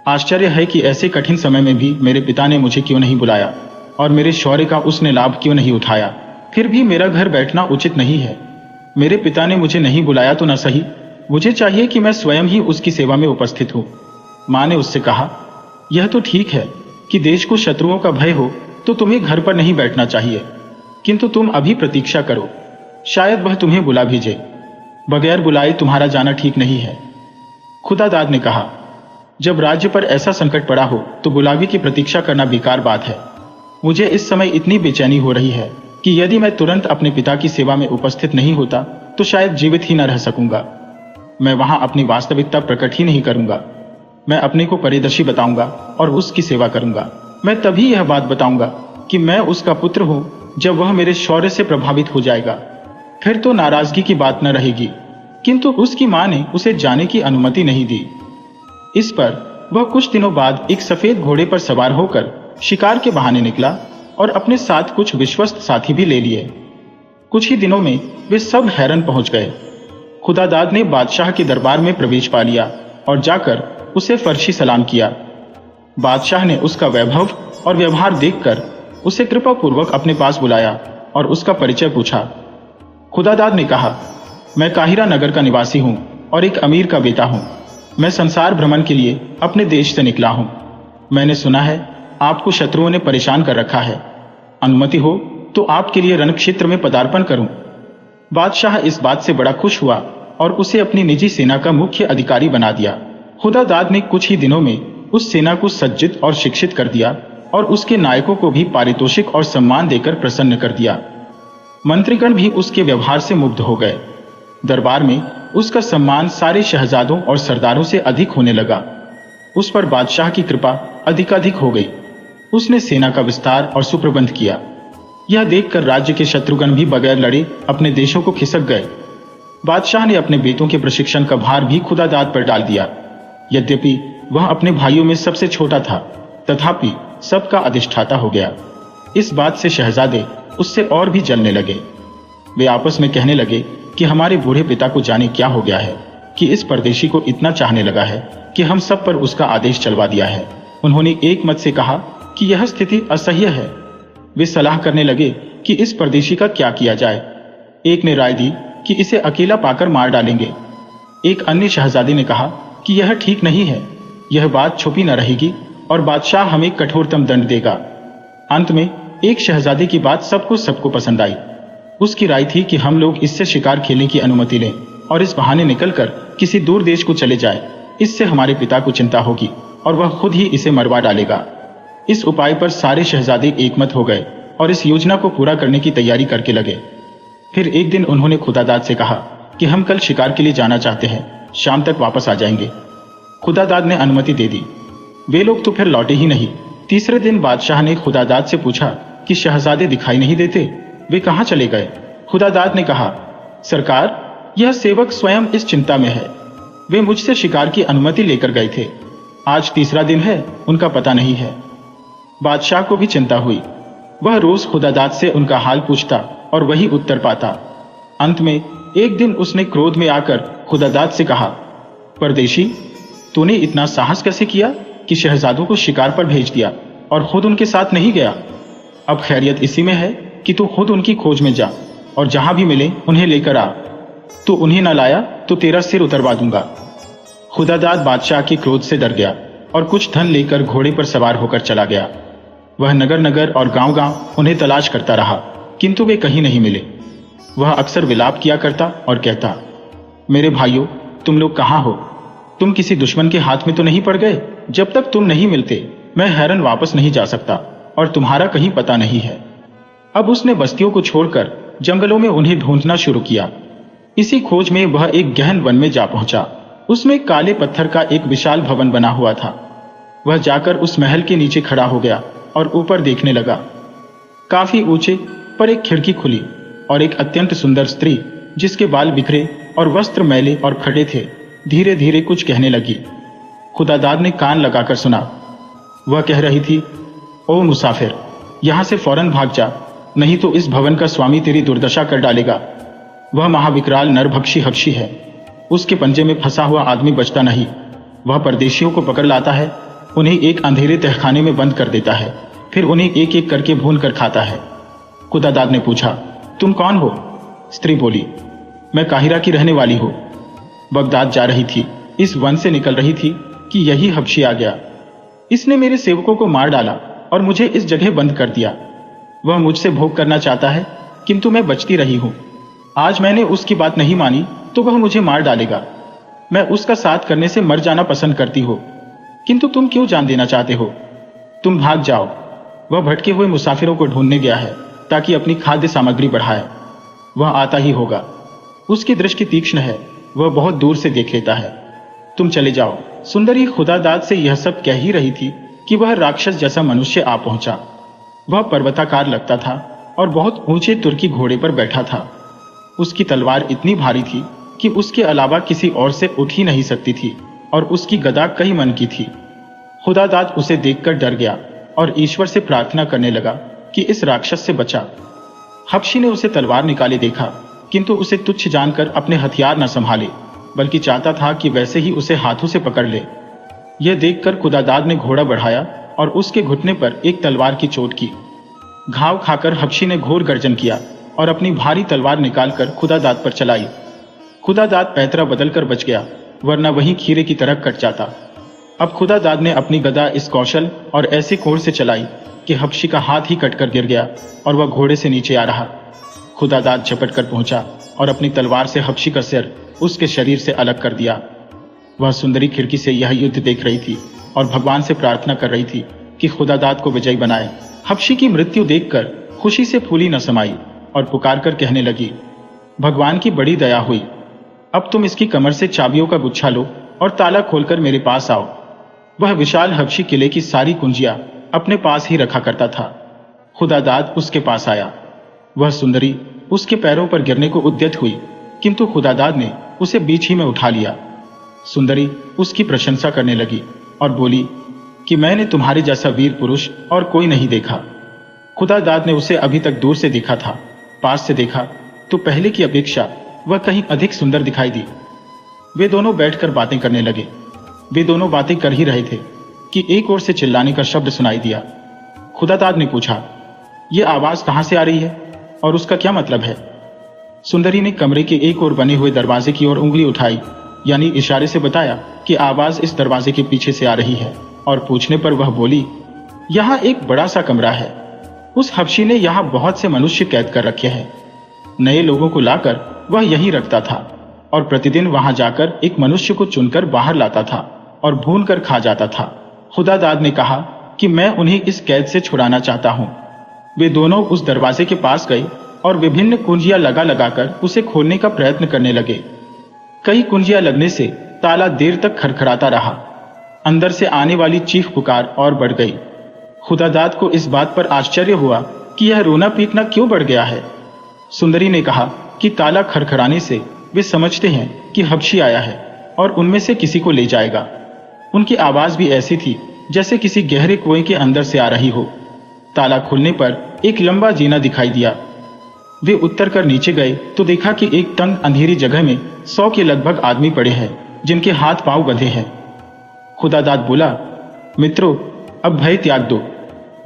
आश्चर्य है कि ऐसे कठिन समय में भी मेरे पिता ने मुझे क्यों नहीं बुलाया और मेरे शौर्य का उसने लाभ क्यों नहीं उठाया। फिर भी मेरा घर बैठना उचित नहीं है। मेरे पिता ने मुझे नहीं बुलाया तो न सही, मुझे चाहिए कि मैं स्वयं ही उसकी सेवा में उपस्थित हूं। मां ने उससे कहा, यह तो ठीक है कि देश को शत्रुओं का भय हो तो तुम्हें घर पर नहीं बैठना चाहिए, किंतु तुम अभी प्रतीक्षा करो। शायद वह तुम्हें बुला भेजे। बगैर बुलाए तुम्हारा जाना ठीक नहीं है। खुदादाद ने कहा, जब राज्य पर ऐसा संकट पड़ा हो तो बुलावे की प्रतीक्षा करना बेकार बात है। मुझे इस समय इतनी बेचैनी हो रही है कि यदि मैं तुरंत अपने पिता की सेवा में उपस्थित नहीं होता तो शायद जीवित ही न रह सकूंगा। मैं वहां अपनी वास्तविकता प्रकट ही नहीं करूंगा। मैं अपने को परिदर्शी बताऊंगा और उसकी सेवा करूंगा। मैं तभी यह बात बताऊंगा कि मैं उसका पुत्र हूं जब वह मेरे शौर्य से प्रभावित हो जाएगा। फिर तो नाराजगी की बात न रहेगी। किंतु उसकी मां ने उसे जाने की अनुमति नहीं दी। इस पर वह कुछ दिनों बाद एक सफेद घोड़े पर सवार होकर शिकार के बहाने निकला और अपने साथ कुछ विश्वस्त साथी भी ले लिए। कुछ ही दिनों में वे सब हैरन पहुंच गए। खुदादाद ने बादशाह के दरबार में प्रवेश पा लिया और जाकर उसे फर्शी सलाम किया। बादशाह ने उसका वैभव और व्यवहार देखकर उसे कृपापूर्वक अपने पास बुलाया और उसका परिचय पूछा। खुदादाद ने कहा, मैं काहिरा नगर का निवासी हूं और एक अमीर का बेटा हूं। मैं संसार भ्रमण के लिए अपने देश से निकला हूं। मैंने सुना है आपको शत्रुओं ने परेशान कर रखा है। अनुमति हो तो आपके लिए रणक्षेत्र में पदार्पण करूं। बादशाह इस बात से बड़ा खुश हुआ और उसे अपनी निजी सेना का मुख्य अधिकारी बना दिया। खुदादाद ने कुछ ही दिनों में उस सेना को सज्जित और शिक्षित कर दिया और उसके नायकों को भी पारितोषिक और सम्मान देकर प्रसन्न कर दिया। मंत्रीगण भी उसके व्यवहार से मुग्ध हो गए। दरबार में उसका सम्मान सारे शहजादों और सरदारों से अधिक होने लगा। उस पर बादशाह की कृपा अधिकाधिक हो गई। उसने सेना का विस्तार और सुप्रबंध किया। यह देखकर राज्य के शत्रुगण भी बगैर लड़े अपने देशों को खिसक गए। बादशाह ने अपने बेटों के प्रशिक्षण का भार भी खुदादाद पर डाल दिया। यद्यपि वह अपने भाइयों में सबसे छोटा था, तथापि सबका अधिष्ठाता हो गया। इस बात से शहजादे उससे और भी जलने लगे। वे आपस में कहने लगे कि हमारे बूढ़े पिता को जाने क्या हो गया है कि इस परदेशी को इतना चाहने लगा है कि हम सब पर उसका आदेश चलवा दिया है। उन्होंने एक मत से कहा कि यह स्थिति असह्य है। वे सलाह करने लगे कि इस परदेशी का क्या किया जाए। एक ने राय दी कि इसे अकेला पाकर मार डालेंगे। एक अन्य शहजादे ने कहा कि यह ठीक नहीं है, यह बात छुपी न रहेगी और बादशाह हमें कठोरतम दंड देगा। अंत में एक शहजादे की बात सबको पसंद आई। उसकी राय थी कि हम लोग इससे शिकार खेलने की अनुमति लें और इस बहाने निकलकर किसी दूर देश को चले जाए। इससे हमारे पिता को चिंता होगी और वह खुद ही इसे मरवा डालेगा। इस उपाय पर सारे शहजादे एकमत हो गए और इस योजना को पूरा करने की तैयारी करके लगे। फिर एक दिन उन्होंने खुदादाद से कहा कि हम कल शिकार के लिए जाना चाहते हैं, शाम तक वापस आ जाएंगे। खुदादाद ने अनुमति दे दी। वे लोग तो फिर लौटे ही नहीं। तीसरे दिन बादशाह ने खुदादाद से पूछा कि शहजादे दिखाई नहीं देते, वे कहाँ चले गए? खुदादाद ने कहा, सरकार, यह सेवक स्वयं इस चिंता में है। वे मुझसे शिकार की अनुमति लेकर गए थे। आज तीसरा दिन है, उनका पता नहीं है। बादशाह को भी चिंता हुई। वह रोज खुदादाद से उनका हाल पूछता और वही उत्तर पाता। अंत में एक दिन उसने क्रोध में आकर खुदादाद से कहा, परदेशी, तूने इतना साहस कैसे किया कि शहजादों को शिकार पर भेज दिया और खुद उनके साथ नहीं गया? अब खैरियत इसी में है कि तू खुद उनकी खोज में जा और जहां भी मिले उन्हें लेकर आ। तू उन्हें न लाया तो तेरा सिर उतरवा दूंगा। खुदादाद बादशाह के क्रोध से डर गया और कुछ धन लेकर घोड़े पर सवार होकर चला गया। वह नगर नगर और गांव गांव उन्हें तलाश करता रहा, किंतु वे कहीं नहीं मिले। वह अक्सर विलाप किया करता और कहता, मेरे भाइयों, तुम लोग कहाँ हो? तुम किसी दुश्मन के हाथ में तो नहीं पड़ गए? जब तक तुम नहीं मिलते मैं हैरन वापस नहीं जा सकता और तुम्हारा कहीं पता नहीं है। अब उसने बस्तियों को छोड़कर जंगलों में उन्हें ढूंढना शुरू किया। इसी खोज में वह एक गहन वन में जा पहुंचा। उसमें काले पत्थर का एक विशाल भवन बना हुआ था। वह जाकर उस महल के नीचे खड़ा हो गया और ऊपर देखने लगा। काफी ऊंचे पर एक खिड़की खुली और एक अत्यंत सुंदर स्त्री, जिसके बाल बिखरे और वस्त्र मैले और फटे थे, धीरे धीरे कुछ कहने लगी। खुदादाद ने कान लगाकर सुना। वह कह रही थी, ओ मुसाफिर, यहां से फौरन भाग जा, नहीं तो इस भवन का स्वामी तेरी दुर्दशा कर डालेगा। वह महाविकराल नरभक्षी हक्षी है। उसके पंजे में फंसा हुआ आदमी बचता नहीं। वह परदेशियों को पकड़ लाता है, उन्हें एक अंधेरे तहखाने में बंद कर देता है, फिर उन्हें एक एक करके भून कर खाता है। खुदादाद ने पूछा, तुम कौन हो? स्त्री बोली, मैं काहिरा की रहने वाली हूं। बगदाद जा रही थी, इस वन से निकल रही थी कि यही हबशी आ गया। इसने मेरे सेवकों को मार डाला और मुझे इस जगह बंद कर दिया। वह मुझसे भोग करना चाहता है, किंतु मैं बचती रही हूं। आज मैंने उसकी बात नहीं मानी तो वह मुझे मार डालेगा। मैं उसका साथ करने से मर जाना पसंद करती हो, किंतु तुम क्यों जान देना चाहते हो? तुम भाग जाओ। वह भटके हुए मुसाफिरों को ढूंढने गया है ताकि अपनी खाद्य सामग्री बढ़ाए। वह आता ही होगा। उसकी दृष्टि तीक्ष्ण है, वह बहुत दूर से देख लेता है। तुम चले जाओ। सुंदरी खुदादाद से यह सब कह ही रही थी कि वह राक्षस जैसा मनुष्य आ पहुंचा। वह पर्वताकार लगता था और बहुत ऊंचे तुर्की घोड़े पर बैठा था। उसकी तलवार इतनी भारी थी कि उसके अलावा किसी और से उठ ही नहीं सकती थी और उसकी गदा कई मन की थी। खुदादाद उसे देखकर डर गया और ईश्वर से प्रार्थना करने लगा कि इस राक्षस से बचा। हबशी ने उसे तलवार निकाले देखा, किंतु उसे तुच्छ जानकर अपने हथियार न संभाले, बल्कि चाहता था कि वैसे ही उसे हाथों से पकड़ ले। यह देखकर खुदादाद ने घोड़ा बढ़ाया और उसके घुटने पर एक तलवार की चोट की। घाव खाकर हबशी ने घोर गर्जन किया और अपनी भारी तलवार निकालकर खुदादाद पर चलाई। खुदादाद पैतरा बदलकर बच गया, वरना वहीं खीरे की तरह कट जाता। अब खुदादाद ने अपनी गदा इस कौशल और ऐसे कोण से चलाई कि हबशी का हाथ ही कटकर गिर गया और वह घोड़े से नीचे आ रहा। खुदादाद झपट कर पहुंचा और अपनी तलवार से हबशी का सिर उसके शरीर से अलग कर दिया। वह सुंदरी खिड़की से यह युद्ध देख रही थी और भगवान से प्रार्थना कर रही थी कि खुदादाद को विजयी बनाए। हबशी की मृत्यु देखकर खुशी से फूली न समाई और पुकार कर कहने लगी, भगवान की बड़ी दया हुई। अब तुम इसकी कमर से चाबियों का गुच्छा लो और ताला खोलकर मेरे पास आओ। वह विशाल हबशी किले की सारी कुंजियां अपने पास ही रखा करता था। खुदादाद उसके पास आया। वह सुंदरी उसके पैरों पर गिरने को उद्यत हुई, किंतु खुदादाद ने उसे बीच ही में उठा लिया। सुंदरी उसकी प्रशंसा करने लगी और बोली कि मैंने तुम्हारे जैसा वीर पुरुष और कोई नहीं देखा। खुदादाद ने उसे अभी तक दूर से देखा था, पास से देखा तो पहले की अपेक्षा वह कहीं अधिक सुंदर दिखाई दी। वे दोनों बैठकर बातें करने लगे। वे दोनों बातें कर ही रहे थे कि एक ओर से चिल्लाने का शब्द सुनाई दिया। खुदादाद ने पूछा, यह आवाज कहां से आ रही है और उसका क्या मतलब है? सुंदरी ने कमरे के एक ओर बने हुए दरवाजे की ओर उंगली उठाई, यानी इशारे से बताया कि आवाज इस दरवाजे के पीछे से आ रही है, और पूछने पर वह बोली, यहाँ एक बड़ा सा कमरा है। उस हबशी ने यहाँ बहुत से मनुष्य कैद कर रखे हैं। नए लोगों को लाकर वह यहीं रखता था और प्रतिदिन वहां जाकर एक मनुष्य को चुनकर बाहर लाता था और भून कर खा जाता था। खुदादाद ने कहा कि मैं उन्हें इस कैद से छुड़ाना चाहता हूं। वे दोनों उस दरवाजे के पास गए और विभिन्न कुंजियां लगा लगाकर उसे खोलने का प्रयत्न करने लगे। कई कुंजियां लगने से ताला देर तक खड़खड़ाता रहा। अंदर से आने वाली चीख पुकार और बढ़ गई। खुदादाद को इस बात पर आश्चर्य हुआ कि यह रोना पीटना क्यों बढ़ गया है। सुंदरी ने कहा कि ताला खड़खड़ाने से वे समझते हैं कि हबशी आया है और उनमें से किसी को ले जाएगा। उनकी आवाज भी ऐसी थी जैसे किसी गहरे कुएं के अंदर से आ रही हो। ताला खुलने पर एक लंबा जीना दिखाई दिया। वे उतर कर नीचे गए तो देखा कि एक तंग अंधेरी जगह में 100 के लगभग आदमी पड़े हैं, जिनके हाथ पांव बंधे हैं। खुदादाद बोला, मित्रों, अब भय त्याग दो।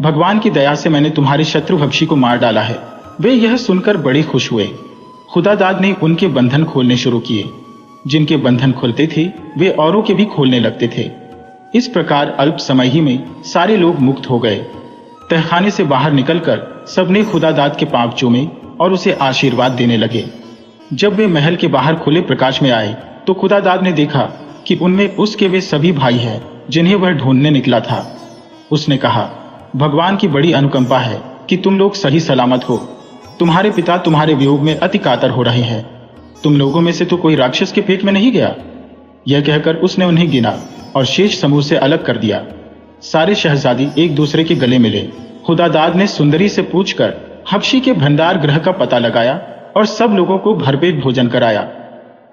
भगवान की दया से मैंने तुम्हारे शत्रु हबशी को मार डाला है। वे यह सुनकर बड़े खुश हुए। खुदादाद ने उनके बंधन खोलने शुरू किए। जिनके बंधन खुलते थे वे औरों के भी खोलने लगते थे। इस प्रकार अल्प समय ही में सारे लोग मुक्त हो गए। तहखाने से बाहर निकलकर सबने खुदादाद के पांव चूमे और उसे आशीर्वाद देने लगे। जब वे महल के बाहर खुले प्रकाश में आए तो खुदादाद ने देखा कि उनमें उसके वे सभी भाई हैं जिन्हें वह ढूंढने निकला था। उसने कहा, भगवान की बड़ी अनुकंपा है कि तुम लोग सही सलामत हो। तुम्हारे पिता तुम्हारे वियोग में अति कातर हो रहे हैं। तुम लोगों में से तो कोई राक्षस के पेट में नहीं गया। यह कहकर उसने उन्हें गिना और शेष समूह से अलग कर दिया। सारे शहजादी एक दूसरे के गले मिले। खुदादाद ने सुंदरी से पूछकर हबशी के भंडार गृह का पता लगाया और सब लोगों को भरपेट भोजन कराया।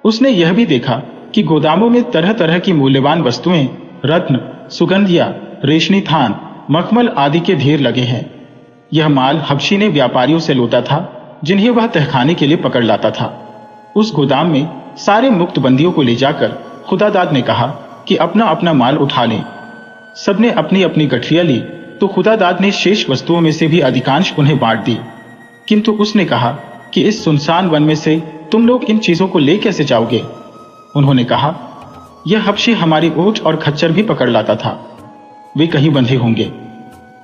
उसने यह भी देखा कि गोदामों में तरह तरह की मूल्यवान वस्तुएं, रत्न, सुगंधियां, रेशमी थान, मखमल आदि के ढेर लगे हैं। यह माल हबशी ने व्यापारियों से लूटा था, जिन्हें वह तहखाने के लिए पकड़ लाता था। उस गोदाम में सारे मुक्त बंदियों को ले जाकर खुदादाद ने कहा कि अपना अपना माल उठा लें। सबने अपनी अपनी गठरियां ली तो खुदादाद ने शेष वस्तुओं में से भी अधिकांश उन्हें बांट दी। किंतु उसने कहा कि इस सुनसान वन में से तुम लोग इन चीजों को ले कैसे जाओगे? उन्होंने कहा, यह हबशी हमारी ऊंट और खच्चर भी पकड़ लाता था। वे कहीं बंधे होंगे।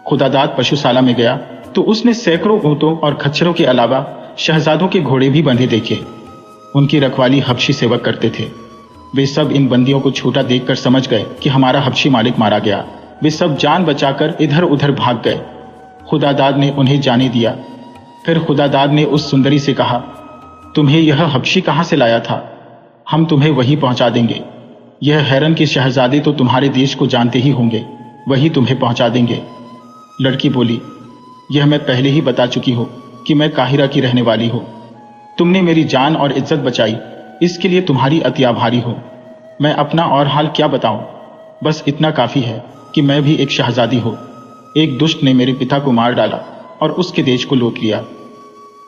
खुदादाद पशुशाला में गया तो उसने सैकड़ों ऊंटों और खच्चरों के अलावा शहजादों के घोड़े भी बंधे देखे। उनकी रखवाली हबशी सेवक करते थे। वे सब इन बंदियों को छूटा देखकर समझ गए कि हमारा हबशी मालिक मारा गया। वे सब जान बचाकर इधर उधर भाग गए। खुदादाद ने उन्हें जाने दिया। फिर खुदादाद ने उस सुंदरी से कहा, तुम्हें यह हबशी कहां से लाया था? हम तुम्हें वहीं पहुंचा देंगे। यह हैरन के शहजादे तो तुम्हारे देश को जानते ही होंगे, वही तुम्हें पहुंचा देंगे। लड़की बोली, यह मैं पहले ही बता चुकी हूं कि मैं काहिरा की रहने वाली हूं। तुमने मेरी जान और इज्जत बचाई, इसके लिए तुम्हारी अति आभारी हूं। मैं अपना और हाल क्या बताऊं, बस इतना काफी है कि मैं भी एक शहजादी हूं। एक दुष्ट ने मेरे पिता को मार डाला और उसके देश को लूट लिया।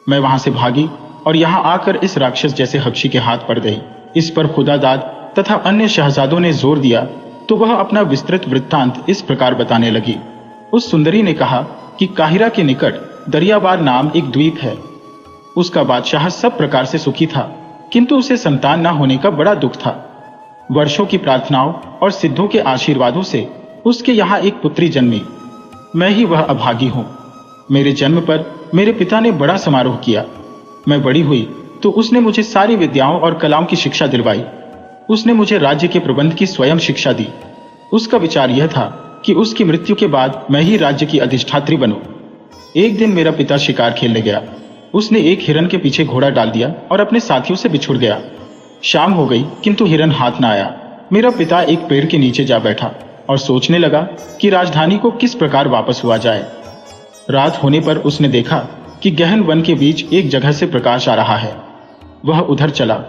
मैं वहां से भागी और यहां आकर इस राक्षस जैसे हबशी के हाथ पड़ गई। इस पर खुदादाद तथा अन्य शहजादों ने जोर दिया तो वह अपना विस्तृत वृत्तांत इस प्रकार बताने लगी। उस सुंदरी ने कहा कि काहिरा के निकट दरियाबार नाम एक द्वीप है। उसका बादशाह सब प्रकार से सुखी था, किंतु उसे संतान न होने का बड़ा दुख था। वर्षों की प्रार्थनाओं और सिद्धों के आशीर्वादों से उसके यहाँ एक पुत्री जन्मी। मैं ही वह अभागी हूं। मेरे जन्म पर मेरे पिता ने बड़ा समारोह किया। मैं बड़ी हुई तो उसने मुझे सारी विद्याओं और कलाओं की शिक्षा दिलवाई। उसने मुझे राज्य के प्रबंध की स्वयं शिक्षा दी। उसका विचार यह था कि उसकी मृत्यु के बाद मैं ही राज्य की अधिष्ठात्री बनूं। एक दिन मेरा पिता शिकार खेलने गया। उसने एक हिरन के पीछे घोड़ा डाल दिया और अपने साथियों से बिछुड़ गया। शाम हो गई किंतु हिरन हाथ न आया। मेरा पिता एक पेड़ के नीचे जा बैठा और सोचने लगा कि राजधानी को किस प्रकार वापस हुआ जाए। रात होने पर उसने देखा कि गहन वन के बीच एक जगह से प्रकाश आ रहा है। वह उधर चला।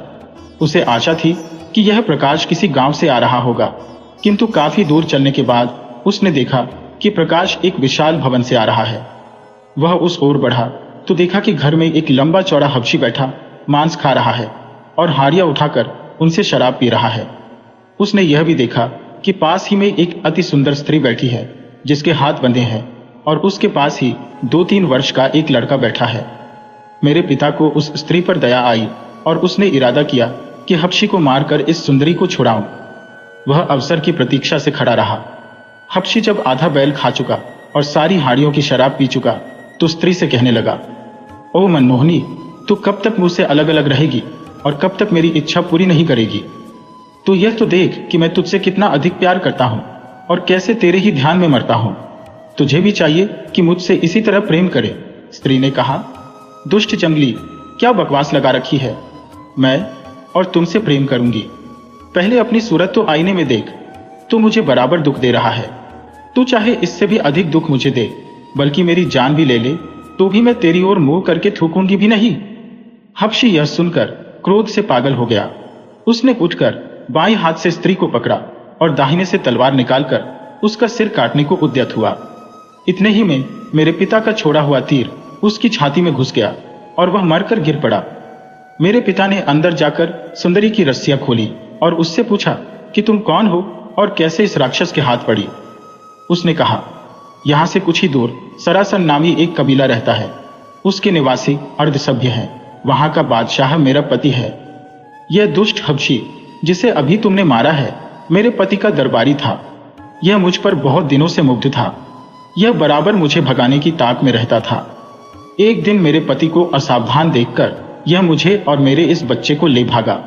उसे आशा थी कि यह प्रकाश किसी गांव से आ रहा होगा, किंतु काफी दूर चलने के बाद उसने देखा कि प्रकाश एक विशाल भवन से आ रहा है। वह उस ओर बढ़ा तो देखा कि घर में एक लंबा चौड़ा हबशी बैठा मांस खा रहा है और हाड़ियां उठाकर उनसे शराब पी रहा है। उसने यह भी देखा कि पास ही में एक अति सुंदर स्त्री बैठी है जिसके हाथ बंधे हैं और उसके पास ही 2-3 वर्ष का एक लड़का बैठा है। मेरे पिता को उस स्त्री पर दया आई और उसने इरादा किया कि हबशी को मारकर इस सुंदरी को छुड़ाऊं। वह अवसर की प्रतीक्षा से खड़ा रहा। हबशी जब आधा बैल खा चुका और सारी हाड़ियों की शराब पी चुका तो स्त्री से कहने लगा, ओ मनमोहनी, तू कब तक मुझसे अलग अलग रहेगी और कब तक मेरी इच्छा पूरी नहीं करेगी? तू यह तो देख कि मैं तुझसे कितना अधिक प्यार करता हूं और कैसे तेरे ही ध्यान में मरता हूं। तुझे भी चाहिए कि मुझसे इसी तरह प्रेम करे। स्त्री ने कहा, दुष्ट जंगली, क्या बकवास लगा रखी है। मैं और तुमसे प्रेम करूंगी। पहले अपनी सूरत तो आईने में देख। तू मुझे बराबर दुख दे रहा है। तू चाहे इससे भी अधिक दुख मुझे दे, बल्कि मेरी जान भी ले ले, तो भी मैं तेरी ओर मुंह करके थूकूंगी भी नहीं। हबशी यह सुनकर क्रोध से पागल हो गया। उसने उठकर बाएं हाथ से स्त्री को पकड़ा और दाहिने से तलवार निकालकर उसका सिर काटने को उद्यत हुआ। इतने ही में मेरे पिता का छोड़ा हुआ तीर उसकी छाती में घुस गया और वह मरकर गिर पड़ा। मेरे पिता ने अंदर जाकर सुंदरी की रस्सियां खोली और उससे पूछा कि तुम कौन हो और कैसे इस राक्षस के हाथ पड़ी। उसने कहा, यहां से कुछ ही दूर सरासन नामी एक कबीला रहता है। उसके निवासी अर्धसभ्य हैं। वहां का बादशाह मेरा पति है। यह दुष्ट हबशी जिसे अभी तुमने मारा है मेरे पति का दरबारी था। यह मुझ पर बहुत दिनों से मुग्ध था। यह बराबर मुझे भगाने की ताक में रहता था। एक दिन मेरे पति को असावधान देखकर यह मुझे और मेरे इस बच्चे को ले भागा।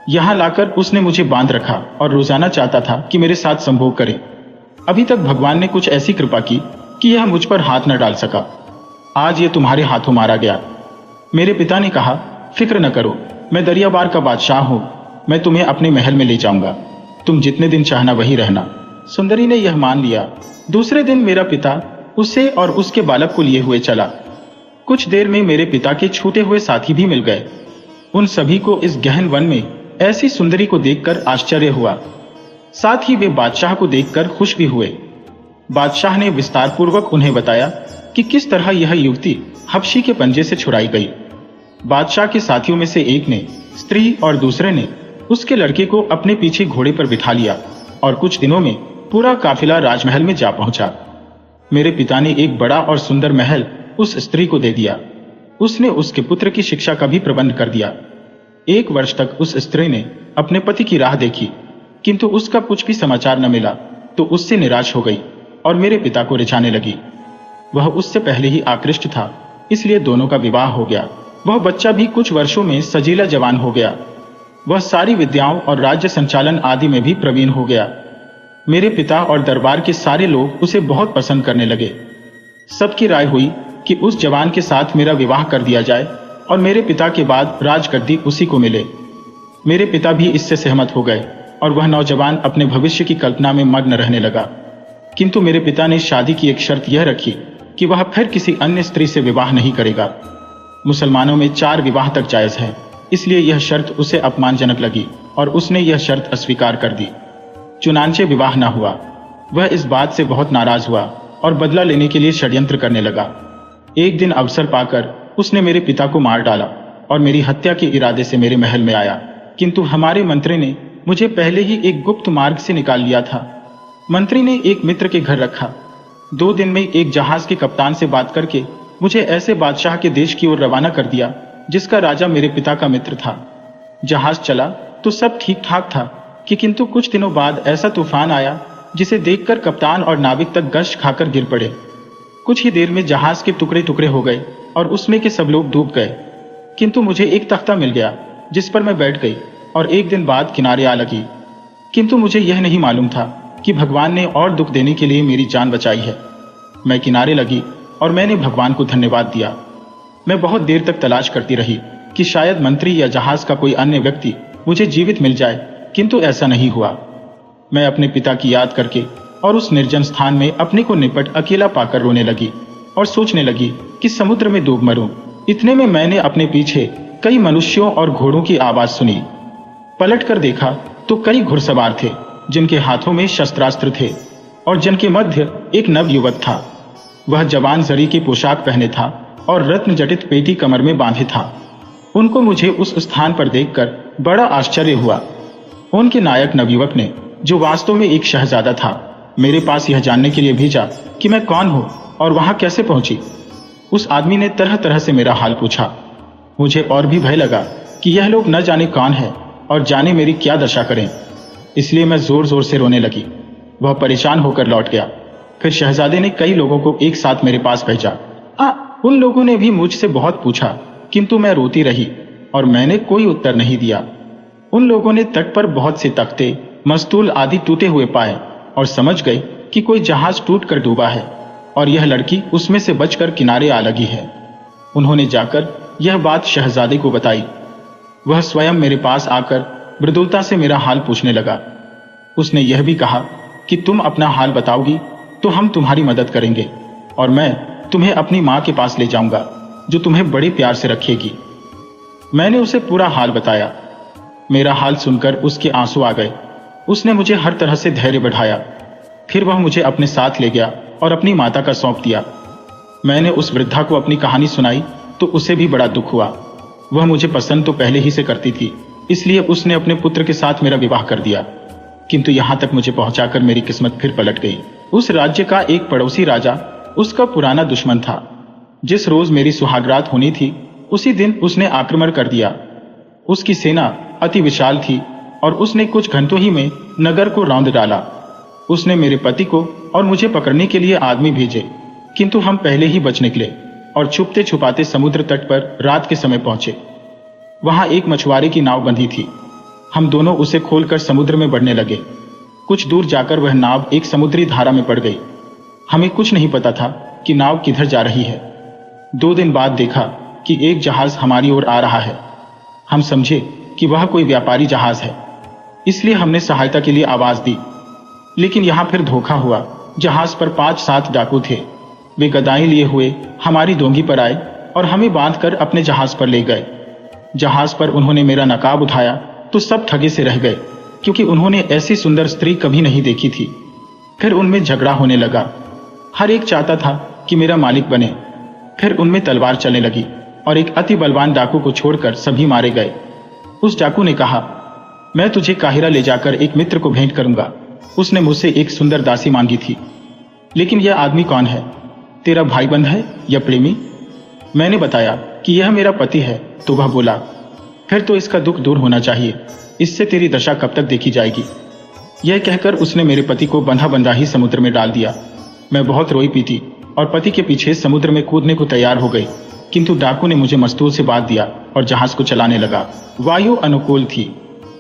यहां लाकर उसने मुझे बांध रखा और रोजाना चाहता था कि मेरे साथ संभोग करे। अभी तक भगवान ने कुछ ऐसी कृपा की कि यह मुझ पर हाथ न डाल सका। आज यह तुम्हारे हाथों मारा गया। मेरे पिता ने कहा, फिक्र न करो, मैं दरियाबार का बादशाह हूं। मैं तुम्हें अपने महल में ले जाऊंगा। तुम जितने दिन चाहना वहीं रहना। सुंदरी ने यह मान लिया। दूसरे दिन मेरा पिता उसे और उसके बालक को लिए हुए चला। कुछ देर में मेरे पिता के छूटे हुए साथी भी मिल गए। उन सभी को इस गहन वन में ऐसी सुंदरी को देखकर आश्चर्य हुआ। साथ ही वे बादशाह को देखकर खुश भी हुए। बादशाह ने विस्तार पूर्वक उन्हें बताया कि किस तरह यह युवती हबशी के पंजे से छुड़ाई गई। बादशाह के साथियों में से एक ने स्त्री और दूसरे ने उसके लड़के को अपने पीछे घोड़े पर बिठा लिया और कुछ दिनों में पूरा काफिला राजमहल में जा पहुंचा। मेरे पिता ने एक बड़ा और सुंदर महल उस स्त्री को दे दिया। उसने उसके पुत्र की शिक्षा का भी प्रबंध कर दिया। 1 वर्ष तक उस स्त्री ने अपने पति की राह देखी, किंतु उसका कुछ भी समाचार न मिला तो उससे निराश हो गई और मेरे पिता को रिझाने लगी। वह उससे पहले ही आकृष्ट था, इसलिए दोनों का विवाह हो गया। वह बच्चा भी कुछ वर्षों में सजीला जवान हो गया। वह सारी विद्याओं और राज्य संचालन आदि में भी प्रवीण हो गया। मेरे पिता और दरबार के सारे लोग उसे बहुत पसंद करने लगे। सबकी राय हुई कि उस जवान के साथ मेरा विवाह कर दिया जाए और मेरे पिता के बाद राजगद्दी उसी को मिले। मेरे पिता भी इससे सहमत हो गए और वह नौजवान अपने भविष्य की कल्पना में मग्न रहने लगा। किंतु मेरे पिता ने शादी की एक शर्त यह रखी कि वह फिर किसी अन्य स्त्री से विवाह नहीं करेगा। मुसलमानों में 4 विवाह तक जायज है, इसलिए यह शर्त उसे अपमानजनक लगी और उसने यह शर्त अस्वीकार कर दी। चुनांचे विवाह न हुआ। वह इस बात से बहुत नाराज हुआ और बदला लेने के लिए षड्यंत्र करने लगा। एक दिन अवसर पाकर उसने मेरे पिता को मार डाला और मेरी हत्या के इरादे से मेरे महल में आया। किंतु हमारे मंत्री ने मुझे पहले ही एक गुप्त मार्ग से निकाल लिया था। मंत्री ने एक मित्र के घर रखा। 2 दिन में एक जहाज के कप्तान से बात करके मुझे ऐसे बादशाह के देश की ओर रवाना कर दिया जिसका राजा मेरे पिता का मित्र था। जहाज चला तो सब ठीक ठाक था कि किंतु कुछ दिनों बाद ऐसा तूफान आया जिसे देखकर कप्तान और नाविक तक गश खाकर गिर पड़े। कुछ ही देर में जहाज के टुकड़े टुकड़े हो गए और उसमें के सब लोग डूब गए। किंतु मुझे एक तख्ता मिल गया जिस पर मैं बैठ गई और एक दिन बाद किनारे आ लगी। किंतु मुझे यह नहीं मालूम था कि भगवान ने और दुख देने के लिए मेरी जान बचाई है। मैं किनारे लगी और मैंने भगवान को धन्यवाद दिया। मैं बहुत देर तक तलाश करती रही कि शायद मंत्री या जहाज का कोई अन्य व्यक्ति मुझे जीवित मिल जाए, किंतु ऐसा नहीं हुआ। मैं अपने पिता की याद करके और उस निर्जन स्थान में अपने को निपट अकेला पाकर रोने लगी और सोचने लगी कि समुद्र में डूब मरूं। इतने में मैंने अपने पीछे कई मनुष्यों और घोड़ों की आवाज सुनी। पलट कर देखा तो कई घुड़सवार थे जिनके हाथों में शस्त्रास्त्र थे और जिनके मध्य एक नव युवक था। वह जवान जरी की पोशाक पहने था और रत्न जटित पेटी कमर में बांधे था। उनको मुझे उस स्थान पर देखकर बड़ा आश्चर्य हुआ। उनके नायक नवयुवक ने, जो वास्तव में एक शहजादा था, मेरे पास यह जानने के लिए भेजा कि मैं कौन हूं और वहां कैसे पहुंची। उस आदमी ने तरह तरह से मेरा हाल पूछा। मुझे और भी भय लगा कि यह लोग न जाने कौन है और जाने मेरी क्या दशा करें, इसलिए मैं जोर जोर से रोने लगी। वह परेशान होकर लौट गया। फिर शहजादे ने कई लोगों को एक साथ मेरे पास भेजा। उन लोगों ने भी मुझसे बहुत पूछा, किंतु मैं रोती रही और मैंने कोई उत्तर नहीं दिया। उन लोगों ने तट पर बहुत से तख्ते, मस्तूल आदि टूटे हुए पाए और समझ गए कि कोई जहाज टूटकर डूबा है और यह लड़की उसमें से बचकर किनारे आ लगी है। उन्होंने जाकर यह बात शहजादे को बताई। वह स्वयं मेरे पास आकर मृदुलता से मेरा हाल पूछने लगा। उसने यह भी कहा कि तुम अपना हाल बताओगी तो हम तुम्हारी मदद करेंगे और मैं तुम्हें अपनी माँ के पास ले जाऊंगा, जो तुम्हें बड़े प्यार से रखेगी। मैंने उसे पूरा हाल बताया। मेरा हाल सुनकर उसके आंसू आ गए। उसने मुझे हर तरह से धैर्य बढ़ाया। फिर वह मुझे अपने साथ ले गया और अपनी माता का सौंप दिया। मैंने उस वृद्धा को अपनी कहानी सुनाई तो उसे भी बड़ा दुख हुआ। वह मुझे पसंद तो पहले ही से करती थी, इसलिए उसने अपने पुत्र के साथ मेरा विवाह कर दिया। किंतु यहां तक मुझे पहुंचाकर मेरी किस्मत फिर पलट गई। उस राज्य का एक पड़ोसी राजा उसका पुराना दुश्मन था। जिस रोज मेरी सुहागरात होनी थी उसी दिन उसने आक्रमण कर दिया। उसकी सेना अति विशाल थी और उसने कुछ घंटों ही में नगर को रौंद डाला। उसने मेरे पति को और मुझे पकड़ने के लिए आदमी भेजे, किंतु हम पहले ही बच निकले और छुपते छुपाते समुद्र तट पर रात के समय पहुंचे। वहां एक मछुआरे की नाव बंधी थी। हम दोनों उसे खोलकर समुद्र में बढ़ने लगे। कुछ दूर जाकर वह नाव एक समुद्री धारा में पड़ गई। हमें कुछ नहीं पता था कि नाव किधर जा रही है। 2 दिन बाद देखा कि एक जहाज हमारी ओर आ रहा है। हम समझे कि वह कोई व्यापारी जहाज है, इसलिए हमने सहायता के लिए आवाज दी। लेकिन यहां फिर धोखा हुआ। जहाज पर 5-7 डाकू थे। वे गदाएं लिए हुए हमारी डोंगी पर आए और हमें बांधकर अपने जहाज पर ले गए। जहाज पर उन्होंने मेरा नकाब उठाया तो सब ठगे से रह गए, क्योंकि उन्होंने ऐसी सुंदर स्त्री कभी नहीं देखी थी। फिर उनमें झगड़ा होने लगा। हर एक चाहता था कि मेरा मालिक बने। फिर उनमें तलवार चलने लगी और एक अति बलवान डाकू को छोड़कर सभी मारे गए। उस डाकू ने कहा, मैं तुझे काहिरा ले जाकर एक मित्र को भेंट करूंगा। उसने मुझसे एक सुंदर दासी मांगी थी। लेकिन यह आदमी कौन है? तेरा भाईबंद है या प्रेमी? मैंने बताया कि यह मेरा पति है तो वह बोला, फिर तो इसका दुख दूर होना चाहिए। इससे तेरी दशा कब तक देखी जाएगी? यह कहकर उसने मेरे पति को बंधा बंधा ही समुद्र में डाल दिया। मैं बहुत रोई पीटी और पति के पीछे समुद्र में कूदने को तैयार हो गई, किंतु डाकू ने मुझे मस्तूल से बांध दिया और जहाज को चलाने लगा। वायु अनुकूल थी